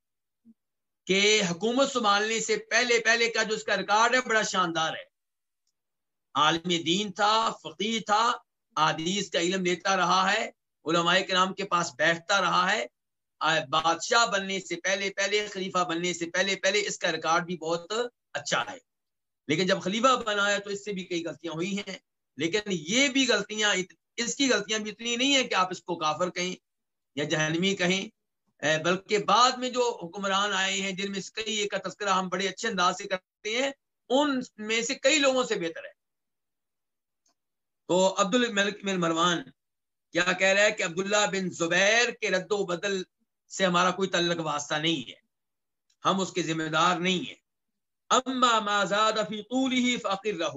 کہ حکومت سنبھالنے سے پہلے کا جو اس کا ریکارڈ ہے بڑا شاندار ہے. عالم دین تھا، فقیہ تھا، حدیث کا علم لیتا رہا ہے، علماء کرام کے پاس بیٹھتا رہا ہے. بادشاہ بننے سے پہلے خلیفہ بننے سے پہلے اس کا ریکارڈ بھی بہت اچھا ہے. لیکن جب خلیفہ بنا ہے تو اس سے بھی کئی غلطیاں ہوئی ہیں. لیکن یہ بھی غلطیاں، اس کی غلطیاں بھی اتنی نہیں ہیں کہ آپ اس کو کافر کہیں یا جہنمی کہیں، بلکہ بعد میں جو حکمران آئے ہیں جن میں سے کئی کا تذکرہ ہم بڑے اچھے انداز سے کرتے ہیں، ان میں سے کئی لوگوں سے بہتر ہے. تو عبد الملک بن مروان کیا کہہ رہا ہے کہ عبداللہ بن زبیر کے رد و بدل سے ہمارا کوئی تعلق واسطہ نہیں ہے، ہم اس کے ذمہ دار نہیں ہیں. اما ما زاد فی طولہ فاقرہ،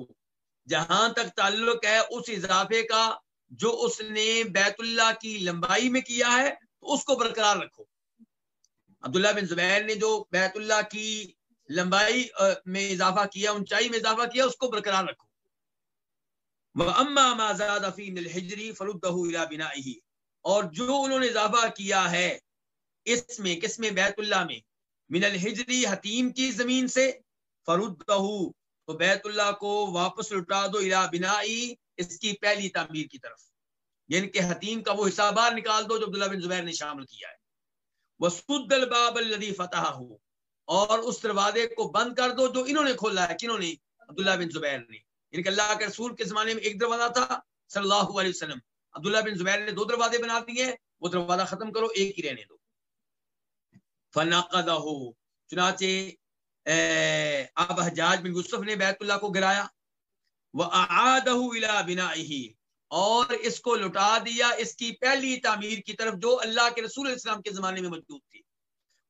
جہاں تک تعلق ہے اس اضافے کا جو اس نے بیت اللہ کی لمبائی میں کیا ہے تو اس کو برقرار رکھو. عبداللہ بن زبیر نے جو بیت اللہ کی لمبائی میں اضافہ کیا، اونچائی میں اضافہ کیا، اس کو برقرار رکھو. وَأَمَّا مَا زَادَ فِي مِنَ الْحِجْرِ فَرُدَّهُ إِلَى بِنَائِهِ، اور جو انہوں نے اضافہ کیا ہے اس میں، کس میں؟ بیت اللہ میں، من الحجری، حتیم کی زمین سے، فَرُدَّهُ، تو بیت اللہ کو واپس لوٹا دو، إِلَى بِنَائِهِ، اس کی پہلی تعمیر کی طرف. یعنی کہ حتیم کا وہ حصہ باہر نکال دو جو عبداللہ بن زبیر نے شامل کیا ہے. وَسُدَّ الْبَابَ الَّذِي فَتَحَهُ، اور اس دروازے کو بند کر دو جو انہوں نے کھولا ہے. کنہوں نے؟ عبداللہ بن زبیر نے. یعنی کہ اللہ کے رسول کے زمانے میں ایک دروازہ تھا صلی اللہ علیہ وسلم، عبداللہ بن زبیر نے 2 دروازے بنا دیے، وہ دروازہ ختم کرو، ایک ہی رہنے دو. فنقضہ، چنانچہ اب حجاج بن یوسف نے بیت اللہ کو گرایا. وَأَعَادَهُ إِلَى بِنَائِهِ، اور اس کو لوٹا دیا اس کی پہلی تعمیر کی طرف جو اللہ کے رسول علیہ السلام کے زمانے میں موجود تھی.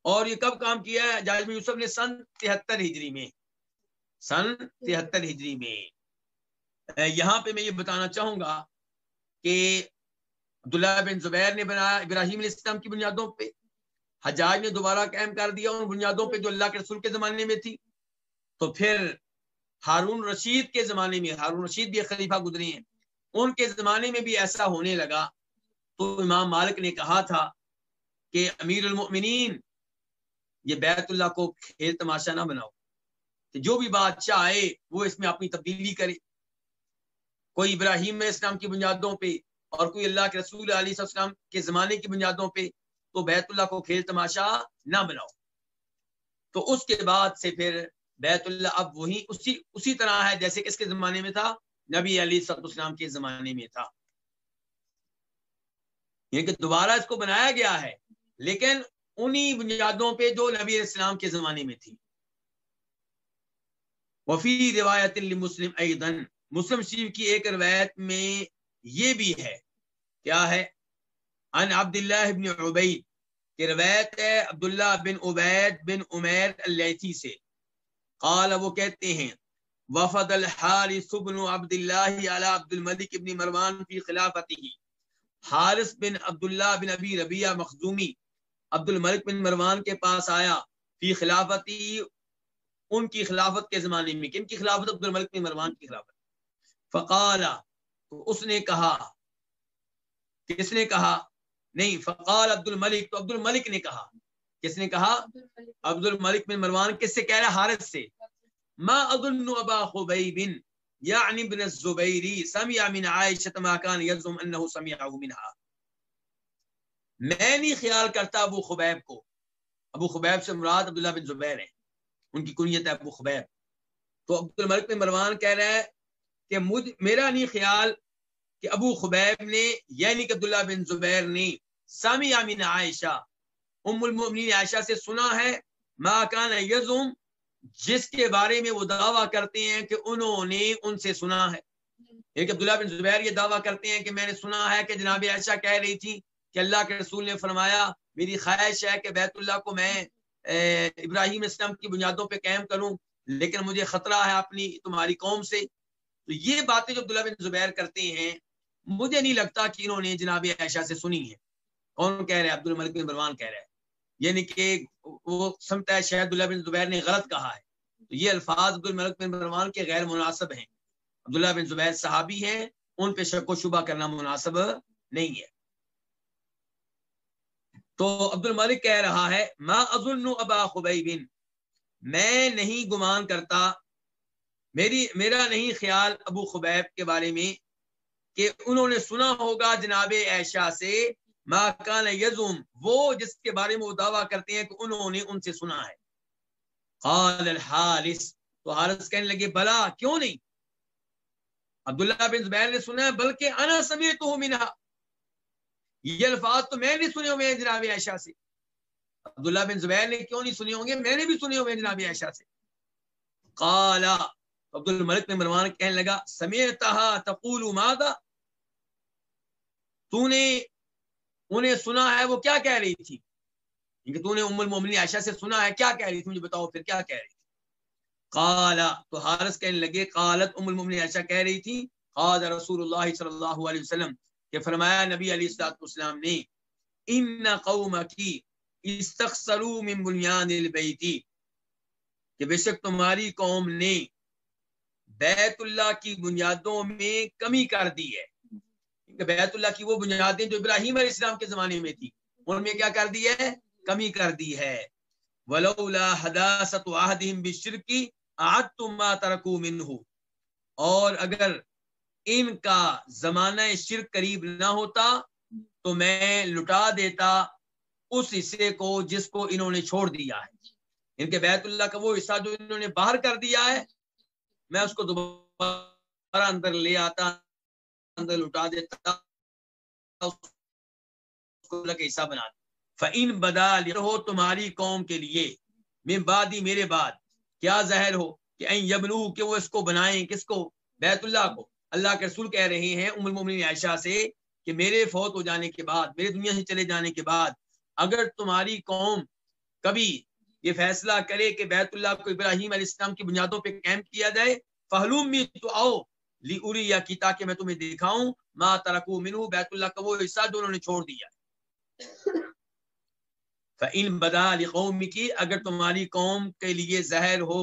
اور یہ کب کام کیا ہے حجاج بن یوسف نے؟ سن 73 ہجری میں. سن 73 ہجری میں. یہاں پہ میں یہ بتانا چاہوں گا کہ عبداللہ بن زبیر نے بنایا ابراہیم علیہ السلام کی بنیادوں پہ، حجاج نے دوبارہ قائم کر دیا ان بنیادوں پہ جو اللہ کے رسول کے زمانے میں تھی. تو پھر ہارون رشید کے زمانے میں، ہارون رشید بھی ایک خلیفہ گزرے ہیں، ان کے زمانے میں بھی ایسا ہونے لگا. تو امام مالک نے کہا تھا کہ امیر المؤمنین یہ بیت اللہ کو کھیل تماشا نہ بناؤ کہ جو بھی بادشاہ آئے وہ اس میں اپنی تبدیلی کرے، کوئی ابراہیم علیہ السلام کی بنیادوں پہ اور کوئی اللہ کے رسول علیہ السلام کے زمانے کی بنیادوں پہ، تو بیت اللہ کو کھیل تماشا نہ بناؤ۔ تو اس کے بعد سے پھر بیت اللہ اب وہی اسی طرح ہے جیسے کس کے زمانے میں تھا، نبی علیہ السلام کے زمانے میں تھا، یہ کہ دوبارہ اس کو بنایا گیا ہے لیکن انہی بنیادوں پہ جو نبی علیہ السلام کے زمانے میں تھی۔ وفی روایت لمسلم ایضا، مسلم شریف کی ایک روایت میں یہ بھی ہے، کیا ہے، عن عبداللہ بن عبید، کہ روایت ہے عبداللہ بن عبید بن عمیر اللیثی سے، قال وہ کہتے ہیں وفد الحارث بن عبداللہ علی عبد الملک بن مروان فی خلافتہ، حارث بن عبداللہ بن ابی ربیعہ مخزومی عبد الملک بن مروان کے پاس آیا، فی خلافتی، ان کی خلافت کے زمانے میں، کن کی خلافت؟ عبد الملک بن مروان کی خلافت۔ فقال، تو اس نے کہا، کس نے کہا؟ نہیں، فقال عبد الملک، تو عبد الملک نے کہا، کس نے کہا؟ عبد الملک بن مروان، کس سے کہہ رہا ہے؟ حارث سے، ما اظن ابا خبیب یعنی ابن الزبیری سمع من عائشہ ما کان یزعم انه سمعه منها، میں نہیں خیال کرتا ابو خبیب کو، ابو خبیب سے مراد عبداللہ بن زبیر ہیں، ان کی کنیت ہے ابو خبیب، تو عبد الملک بن مروان کہہ رہا ہے کہ میرا نہیں خیال کہ ابو خبیب نے یعنی کہ عبداللہ بن زبیر نے سمع من عائشہ، ام المؤمنین عائشہ سے سنا ہے، ما کان یزعم، جس کے بارے میں وہ دعویٰ کرتے ہیں کہ انہوں نے ان سے سنا ہے، ایک عبداللہ بن زبیر یہ دعویٰ کرتے ہیں کہ میں نے سنا ہے کہ جناب عائشہ کہہ رہی تھی کہ اللہ کے رسول نے فرمایا میری خواہش ہے کہ بیت اللہ کو میں ابراہیم اسلام کی بنیادوں پہ قائم کروں، لیکن مجھے خطرہ ہے اپنی تمہاری قوم سے۔ تو یہ باتیں جو عبداللہ بن زبیر کرتے ہیں مجھے نہیں لگتا کہ انہوں نے جناب عائشہ سے سنی ہے۔ کون کہہ رہا ہے؟ عبد الملک بن مروان کہہ رہا ہے، یعنی کہ وہ سمجھتا ہے شاید عبداللہ بن زبیر نے غلط کہا ہے، تو یہ الفاظ عبد الملک بن مروان کے غیر مناسب ہیں، عبداللہ بن زبیر صحابی ہیں، ان پہ شک و شبہ کرنا مناسب نہیں ہے۔ تو عبد الملک کہہ رہا ہے ما اظن ابا خبیب، میں نہیں گمان کرتا، میرا نہیں خیال ابو خبیب کے بارے میں کہ انہوں نے سنا ہوگا جناب عائشہ سے ما کان یزعم، وہ جس کے بارے میں وہ دعویٰ کرتے ہیں کہ انہوں نے ان سے سنا ہے۔ قال الحارث، تو حارث کہنے لگے بلا، کیوں نہیں، عبداللہ بن زبیر نے سنا ہے، بلکہ انا سمعتہ منہا، یہ الفاظ تو میں نے سنے ہوئے ہیں جناب عائشہ سے، عبداللہ بن زبیر نے کیوں نہیں سنے ہوں گے، میں نے بھی سنے ہوئے ہیں جناب عائشہ سے۔ قال، عبد الملک بن مروان کہنے لگا سمعتها تقول ماذا، تو نے انہیں سنا ہے وہ کیا کہہ رہی تھی، کہ تو نے ام المومنین عائشہ سے سنا ہے کیا کہہ رہی تھی، مجھے بتاؤ پھر کیا کہہ رہی تھی۔ قال، تو حارث کہنے لگے قالت ام المومنین عائشہ کہہ رہی تھی قال رسول اللہ صلی اللہ علیہ وسلم، کہ فرمایا نبی علیہ السلام نے ان قومکی استخسروا من بنیان البیت، کہ بے شک تمہاری قوم نے بیت اللہ کی بنیادوں میں کمی کر دی ہے، کہ بیت اللہ کی وہ بنیادیں جو ابراہیم علیہ السلام کے زمانے میں تھی ان میں کیا کر دی ہے، کمی کر دی ہے۔ ولولا حداثت عہدہم بالشرک اعدتم ما ترکوا منہ، اور اگر ان کا زمانہ شرک قریب نہ ہوتا تو میں لٹا دیتا اس حصے کو جس کو انہوں نے چھوڑ دیا ہے، ان کے بیت اللہ کا وہ حصہ جو انہوں نے باہر کر دیا ہے میں اس کو دوبارہ اندر لے آتا، اندر لٹا دیتا، اس کو اللہ کا حصہ بنا دیتا۔ فَإِن بَدَا لِهُ، تمہاری قوم کے لیے، من بعدی، میرے بعد، کیا ظاہر ہو کہ ان یبنو، کہ وہ اس کو بنائیں، کس کو، بیت اللہ کو۔ اللہ کے رسول کہہ رہے ہیں ام المؤمنین عائشہ سے کہ میرے فوت ہو جانے کے بعد، میرے دنیا سے چلے جانے کے بعد اگر تمہاری قوم کبھی یہ فیصلہ کرے کہ بیت اللہ کو ابراہیم علیہ السلام کی بنیادوں پہ قائم کیا جائے، فہلومی، تو آؤ، لیوریا کی، تاکہ میں تمہیں دکھاؤں، ما ترکوا منہ، بیت اللہ کا وہ حصہ جو انہوں نے چھوڑ دیا۔ فَإِن بَدَا لِقَوْمِكِ، اگر تمہاری قوم کے لیے ظاہر ہو،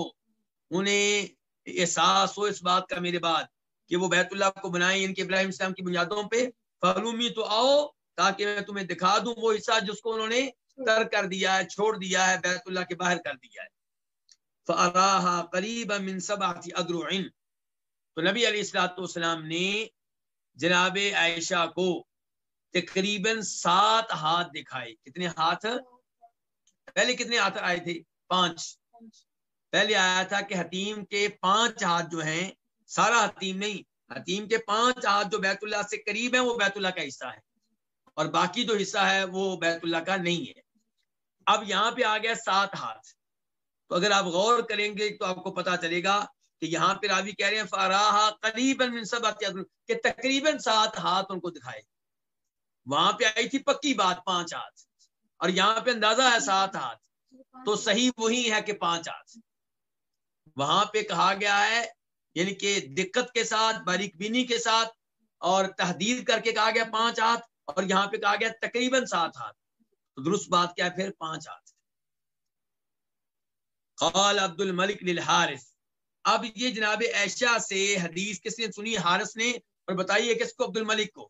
انہیں احساس ہو اس بات کا میرے بعد کہ وہ بیت اللہ کو بنائیں ان کے ابراہیم اسلام کی بنیادوں پہ، فہلومی، تو آؤ، تاکہ میں تمہیں دکھا دوں وہ حصہ جس کو انہوں نے ترک کر دیا ہے، چھوڑ دیا ہے، بیت اللہ کے باہر کر دیا ہے۔ فَأَرَاهَا قَرِيبًا مِّن سَبْعَةِ أَذْرُعٍ، تو نبی علیہ الصلوۃ والسلام نے جناب عائشہ کو تقریباً 7 ہاتھ دکھائے۔ کتنے ہاتھ؟ پہلے کتنے ہاتھ آئے تھے؟ 5۔ پہلے آیا تھا کہ حتیم کے 5 ہاتھ جو ہیں، سارا حتیم نہیں، حتیم کے 5 ہاتھ جو بیت اللہ سے قریب ہیں وہ بیت اللہ کا حصہ ہے، اور باقی جو حصہ ہے وہ بیت اللہ کا نہیں ہے۔ اب یہاں پہ آ گیا 7 ہاتھ، تو اگر آپ غور کریں گے تو آپ کو پتا چلے گا کہ یہاں پہ راوی کہہ رہے ہیں فَأَرَاهَا قَرِيبًا مِّن سَبْعَةِ أَذْرُعٍ، کہ تقریباً 7 ہاتھ ان کو دکھائے۔ وہاں پہ آئی تھی پکی بات 5 ہاتھ، اور یہاں پہ اندازہ ہے 7 ہاتھ، تو صحیح وہی ہے کہ 5 ہاتھ۔ وہاں پہ کہا گیا ہے یعنی کہ دقت کے ساتھ، باریک بینی کے ساتھ اور تحدید کر کے کہا گیا 5 ہاتھ، اور یہاں پہ کہا گیا تقریباً 7 ہاتھ، تو درست بات کیا ہے پھر 5 ہاتھ۔ قال عبد الملک للحارث، اب یہ جناب عائشہ سے حدیث کس نے سنی؟ حارث نے، اور بتائیے کس کو؟ عبد الملک کو۔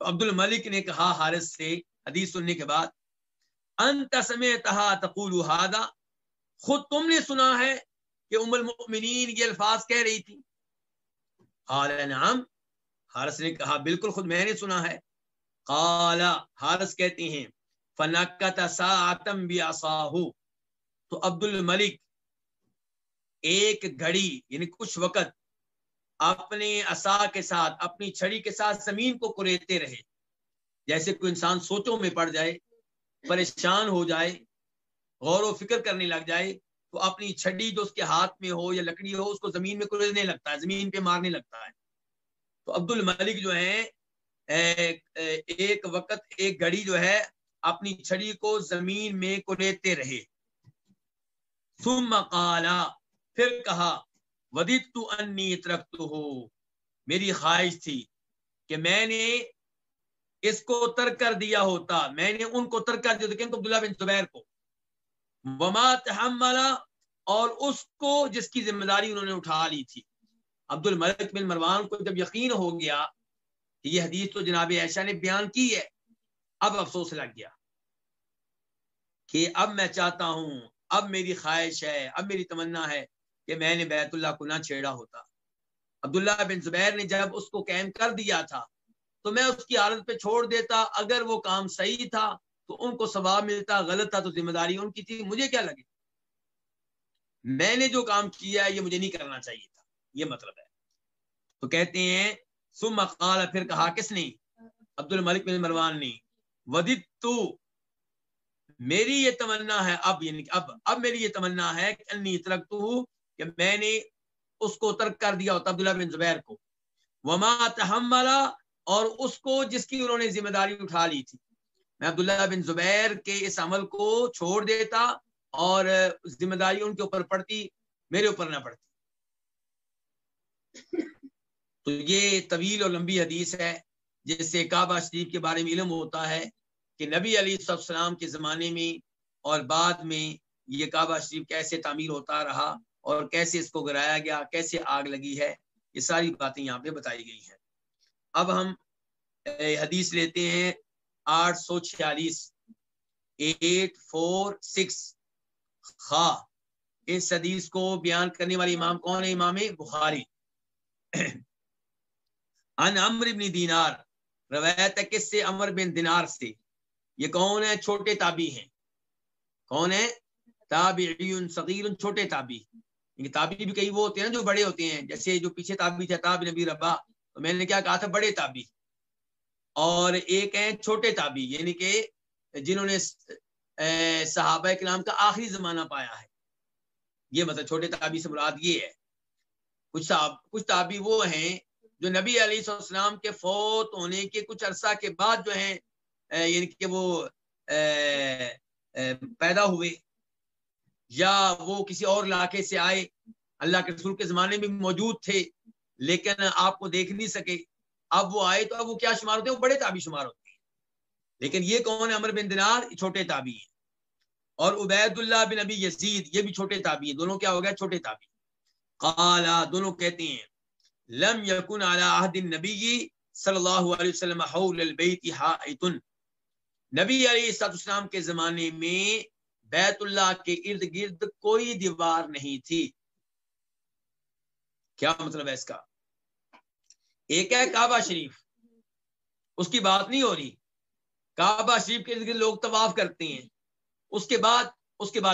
تو عبد الملک نے کہا حارث سے حدیث سننے کے بعد، انت سمعتها تقول هذا، خود تم نے سنا ہے کہ ام المؤمنین یہ الفاظ کہہ رہی تھی؟ قال نعم، حارث نے کہا بالکل خود میں نے سنا ہے۔ قال، حارث کہتے ہیں فنکت ساعتا بعصاہ، تو عبد الملک ایک گھڑی یعنی کچھ وقت اپنے عصا کے ساتھ، اپنی چھڑی کے ساتھ زمین کو کریدتے رہے، جیسے کوئی انسان سوچوں میں پڑ جائے، پریشان ہو جائے، غور و فکر کرنے لگ جائے، تو اپنی چھڑی جو اس کے ہاتھ میں ہو یا لکڑی ہو اس کو زمین میں کریدنے لگتا ہے، زمین پہ مارنے لگتا ہے۔ تو عبد الملک جو ہے ایک وقت ایک گھڑی جو ہے اپنی چھڑی کو زمین میں کریدتے رہے۔ ثم قال، پھر کہا وددت انی ترکتہ، میری خواہش تھی کہ میں نے اس کو ترک کر دیا ہوتا، میں نے ان کو ترک کر دیا ہوتا، عبداللہ بن زبیر کو، وما تحمل، اور اس کو جس کی ذمہ داری انہوں نے اٹھا لی تھی۔ عبد الملک بن مروان کو جب یقین ہو گیا کہ یہ حدیث تو جناب عائشہ نے بیان کی ہے، اب افسوس لگ گیا کہ اب میں چاہتا ہوں، اب میری خواہش ہے، اب میری تمنا ہے کہ میں نے بیت اللہ کو نہ چھیڑا ہوتا۔ عبداللہ بن زبیر نے جب اس کو قائم کر دیا تھا تو میں اس کی حالت پہ چھوڑ دیتا، اگر وہ کام صحیح تھا تو ان کو ثواب ملتا، غلط تھا تو ذمہ داری ان کی تھی، مجھے کیا لگے، میں نے جو کام کیا ہے یہ مجھے نہیں کرنا چاہیے تھا، یہ مطلب ہے۔ تو کہتے ہیں ثم قال، پھر کہا کس نے؟ عبد الملک بن مروان نے، وددت، میری یہ تمنا ہے، اب یعنی اب میری یہ تمنا ہے کہ انی ترکتہ، کہ میں نے اس کو ترک کر دیا ہوتا، عبداللہ بن زبیر کو، وما تحمل، اور اس کو جس کی انہوں نے ذمہ داری اٹھا لی تھی، میں عبداللہ بن زبیر کے اس عمل کو چھوڑ دیتا اور ذمہ داری ان کے اوپر پڑتی، میرے اوپر نہ پڑتی۔ تو یہ طویل اور لمبی حدیث ہے جس سے کعبہ شریف کے بارے میں علم ہوتا ہے کہ نبی علیہ السلام کے زمانے میں اور بعد میں یہ کعبہ شریف کیسے تعمیر ہوتا رہا اور کیسے اس کو گرایا گیا، کیسے آگ لگی ہے، یہ ساری باتیں یہاں پہ بتائی گئی ہیں۔ اب ہم حدیث لیتے ہیں 846، 846 خا، اس حدیث کو بیان کرنے والی امام کون ہے؟ امام بخاری۔ عن عمرو بن دینار، روایت ہے کس سے؟ عمر بن دینار سے۔ یہ کون ہے؟ چھوٹے تابعی ہیں۔ کون ہے؟ تابعی صغیر، چھوٹے تابعی۔ تابعی بھی کئی وہ ہوتے ہیں جو بڑے ہوتے ہیں، جیسے جو پیچھے تابعی تھا تابع نبی ربا، تو میں نے کیا کہا تھا؟ بڑے تابعی۔ اور ایک ہیں چھوٹے تابعی، یعنی کہ جنہوں نے صحابہ کرام کا آخری زمانہ پایا ہے، یہ مطلب چھوٹے تابعی سے مراد یہ ہے۔ کچھ تابعی وہ ہیں جو نبی علیہ السلام کے فوت ہونے کے کچھ عرصہ کے بعد جو ہیں یعنی کہ وہ پیدا ہوئے، یا وہ کسی اور علاقے سے آئے، اللہ کے رسول کے زمانے میں موجود تھے لیکن آپ کو دیکھ نہیں سکے، اب وہ آئے تو اب وہ کیا شمار ہوتے ہیں؟ وہ بڑے تابعی شمار ہوتے ہیں۔ لیکن یہ کون ہے؟ عمر بن دینار، چھوٹے تابعی ہیں۔ اور عبید اللہ بن ابی یزید، یہ بھی چھوٹے تابعی ہیں، دونوں کیا ہو گیا؟ چھوٹے تابعی۔ قال، دونوں کہتے ہیں لم یکن علی عہد النبی صلی اللہ علیہ وسلم حول البیت حائط، نبی علیہ السلام کے زمانے میں بیت اللہ کے ارد گرد کوئی دیوار نہیں تھی۔ کیا مطلب ہے اس کا؟ ایک ہے کعبہ شریف، اس کی بات نہیں ہو رہی، کعبہ شریف کے ارد گرد لوگ طواف کرتے ہیں، اس کے بعد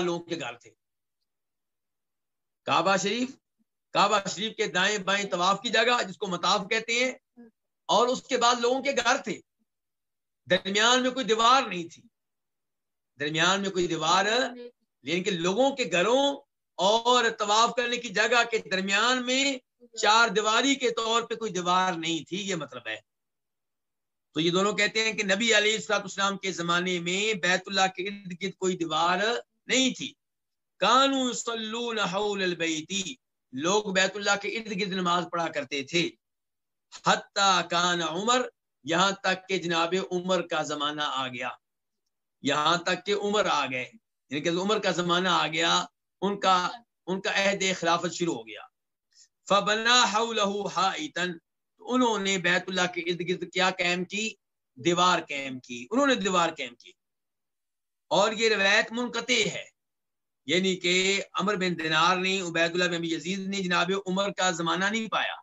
لوگوں کے گھر تھے۔ کعبہ شریف کے دائیں بائیں طواف کی جگہ جس کو مطاف کہتے ہیں، اور اس کے بعد لوگوں کے گھر تھے، درمیان میں کوئی دیوار نہیں تھی، لیکن کہ لوگوں کے گھروں اور طواف کرنے کی جگہ کے درمیان میں چار دیواری کے طور پہ کوئی دیوار نہیں تھی، یہ مطلب ہے۔ تو یہ دونوں کہتے ہیں کہ نبی علیہ السلام کے زمانے میں بیت اللہ کے ارد گرد کوئی دیوار نہیں تھی۔ کانوا یصلون حول البیت، لوگ بیت اللہ کے ارد گرد نماز پڑھا کرتے تھے۔ حتی کان عمر، یہاں تک کہ جناب عمر کا زمانہ آ گیا، یہاں تک کہ عمر آ گئے، یعنی کہ عمر کا زمانہ آ گیا، ان کا عہد خلافت شروع ہو گیا۔ فبنا حولہ حائطا، انہوں نے بیت اللہ کے ارد گرد کیا قائم کی؟ دیوار قائم کی، انہوں نے دیوار قائم کی۔ اور یہ روایت منقطع ہے، یعنی کہ عمر بن دینار نے، عبید اللہ بن ابی یزید نے جناب عمر کا زمانہ نہیں پایا،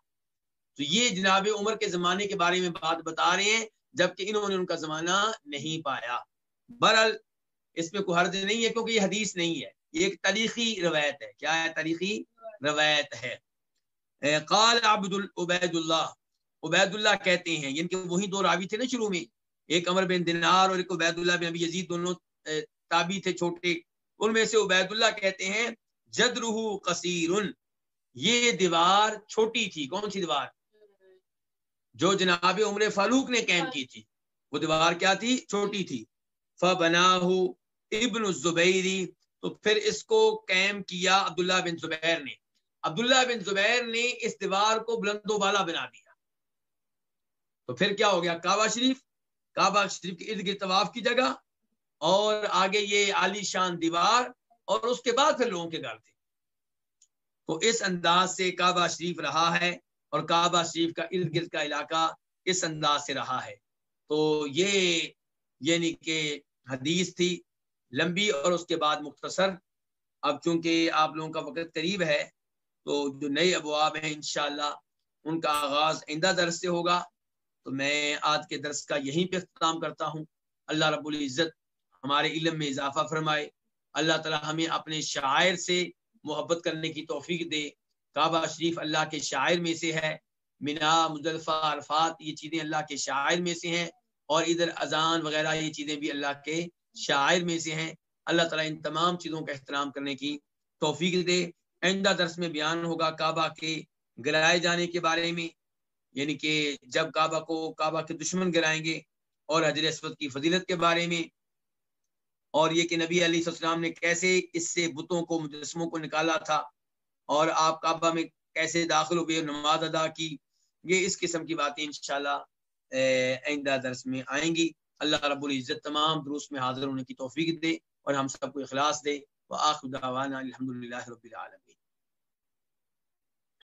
تو یہ جناب عمر کے زمانے کے بارے میں بات بتا رہے ہیں، جبکہ انہوں نے ان کا زمانہ نہیں پایا۔ بہرحال اس میں کوئی حرج نہیں ہے، کیونکہ یہ حدیث نہیں ہے، یہ ایک تاریخی روایت ہے۔ کیا ہے؟ تاریخی روایت ہے۔ قال عبید اللہ کہتے ہیں، یعنی کہ وہی دو راوی تھے نا شروع میں، ایک عمر بن دینار اور ایک عبید اللہ بن ابی یزید، دونوں تابعی تھے چھوٹے، ان میں سے عبید اللہ کہتے ہیں جدرہ قصیر، یہ دیوار چھوٹی تھی۔ کون سی دیوار؟ جو جناب عمر فاروق نے قائم کی تھی، وہ دیوار کیا تھی؟ چھوٹی تھی۔ فبناہ ابن الزبیر، تو پھر اس کو قائم کیا عبداللہ بن زبیر نے۔ عبداللہ بن زبیر نے اس دیوار کو بلند و بالا بنا دیا، تو پھر کیا ہو گیا؟ کعبہ شریف کے ارد گرد طواف کی جگہ، اور آگے یہ عالی شان دیوار، اور اس کے بعد پھر لوگوں کے گھر تھے۔ تو اس انداز سے کعبہ شریف رہا ہے، اور کعبہ شریف کا ارد گرد کا علاقہ اس انداز سے رہا ہے۔ تو یہ یعنی کہ حدیث تھی لمبی اور اس کے بعد مختصر۔ اب چونکہ آپ لوگوں کا وقت قریب ہے، تو جو نئے ابواب ہیں انشاءاللہ ان کا آغاز آئندہ درس سے ہوگا۔ تو میں آج کے درس کا یہیں پہ اختتام کرتا ہوں۔ اللہ رب العزت ہمارے علم میں اضافہ فرمائے، اللہ تعالی ہمیں اپنے شاعر سے محبت کرنے کی توفیق دے۔ کعبہ شریف اللہ کے شاعر میں سے ہے، مینا، مزدلفہ، عرفات، یہ چیزیں اللہ کے شاعر میں سے ہیں، اور ادھر اذان وغیرہ یہ چیزیں بھی اللہ کے شاعر میں سے ہیں۔ اللہ تعالیٰ ان تمام چیزوں کا احترام کرنے کی توفیق دے۔ آئندہ درس میں بیان ہوگا کعبہ کے گرائے جانے کے بارے میں، یعنی کہ جب کعبہ کے دشمن گرائیں گے، اور حجر اسود کی فضیلت کے بارے میں، اور یہ کہ نبی علیہ السلام نے کیسے اس سے بتوں کو، مجسموں کو نکالا تھا، اور آپ کعبہ میں کیسے داخل ہوئے، نماز ادا کی۔ یہ اس قسم کی باتیں انشاءاللہ آئندہ درس میں آئیں گی۔ اللہ رب العزت تمام دروس میں حاضر ہونے کی توفیق دے، اور ہم سب کو اخلاص دے۔ وآخر دعوانا الحمدللہ رب العالمین۔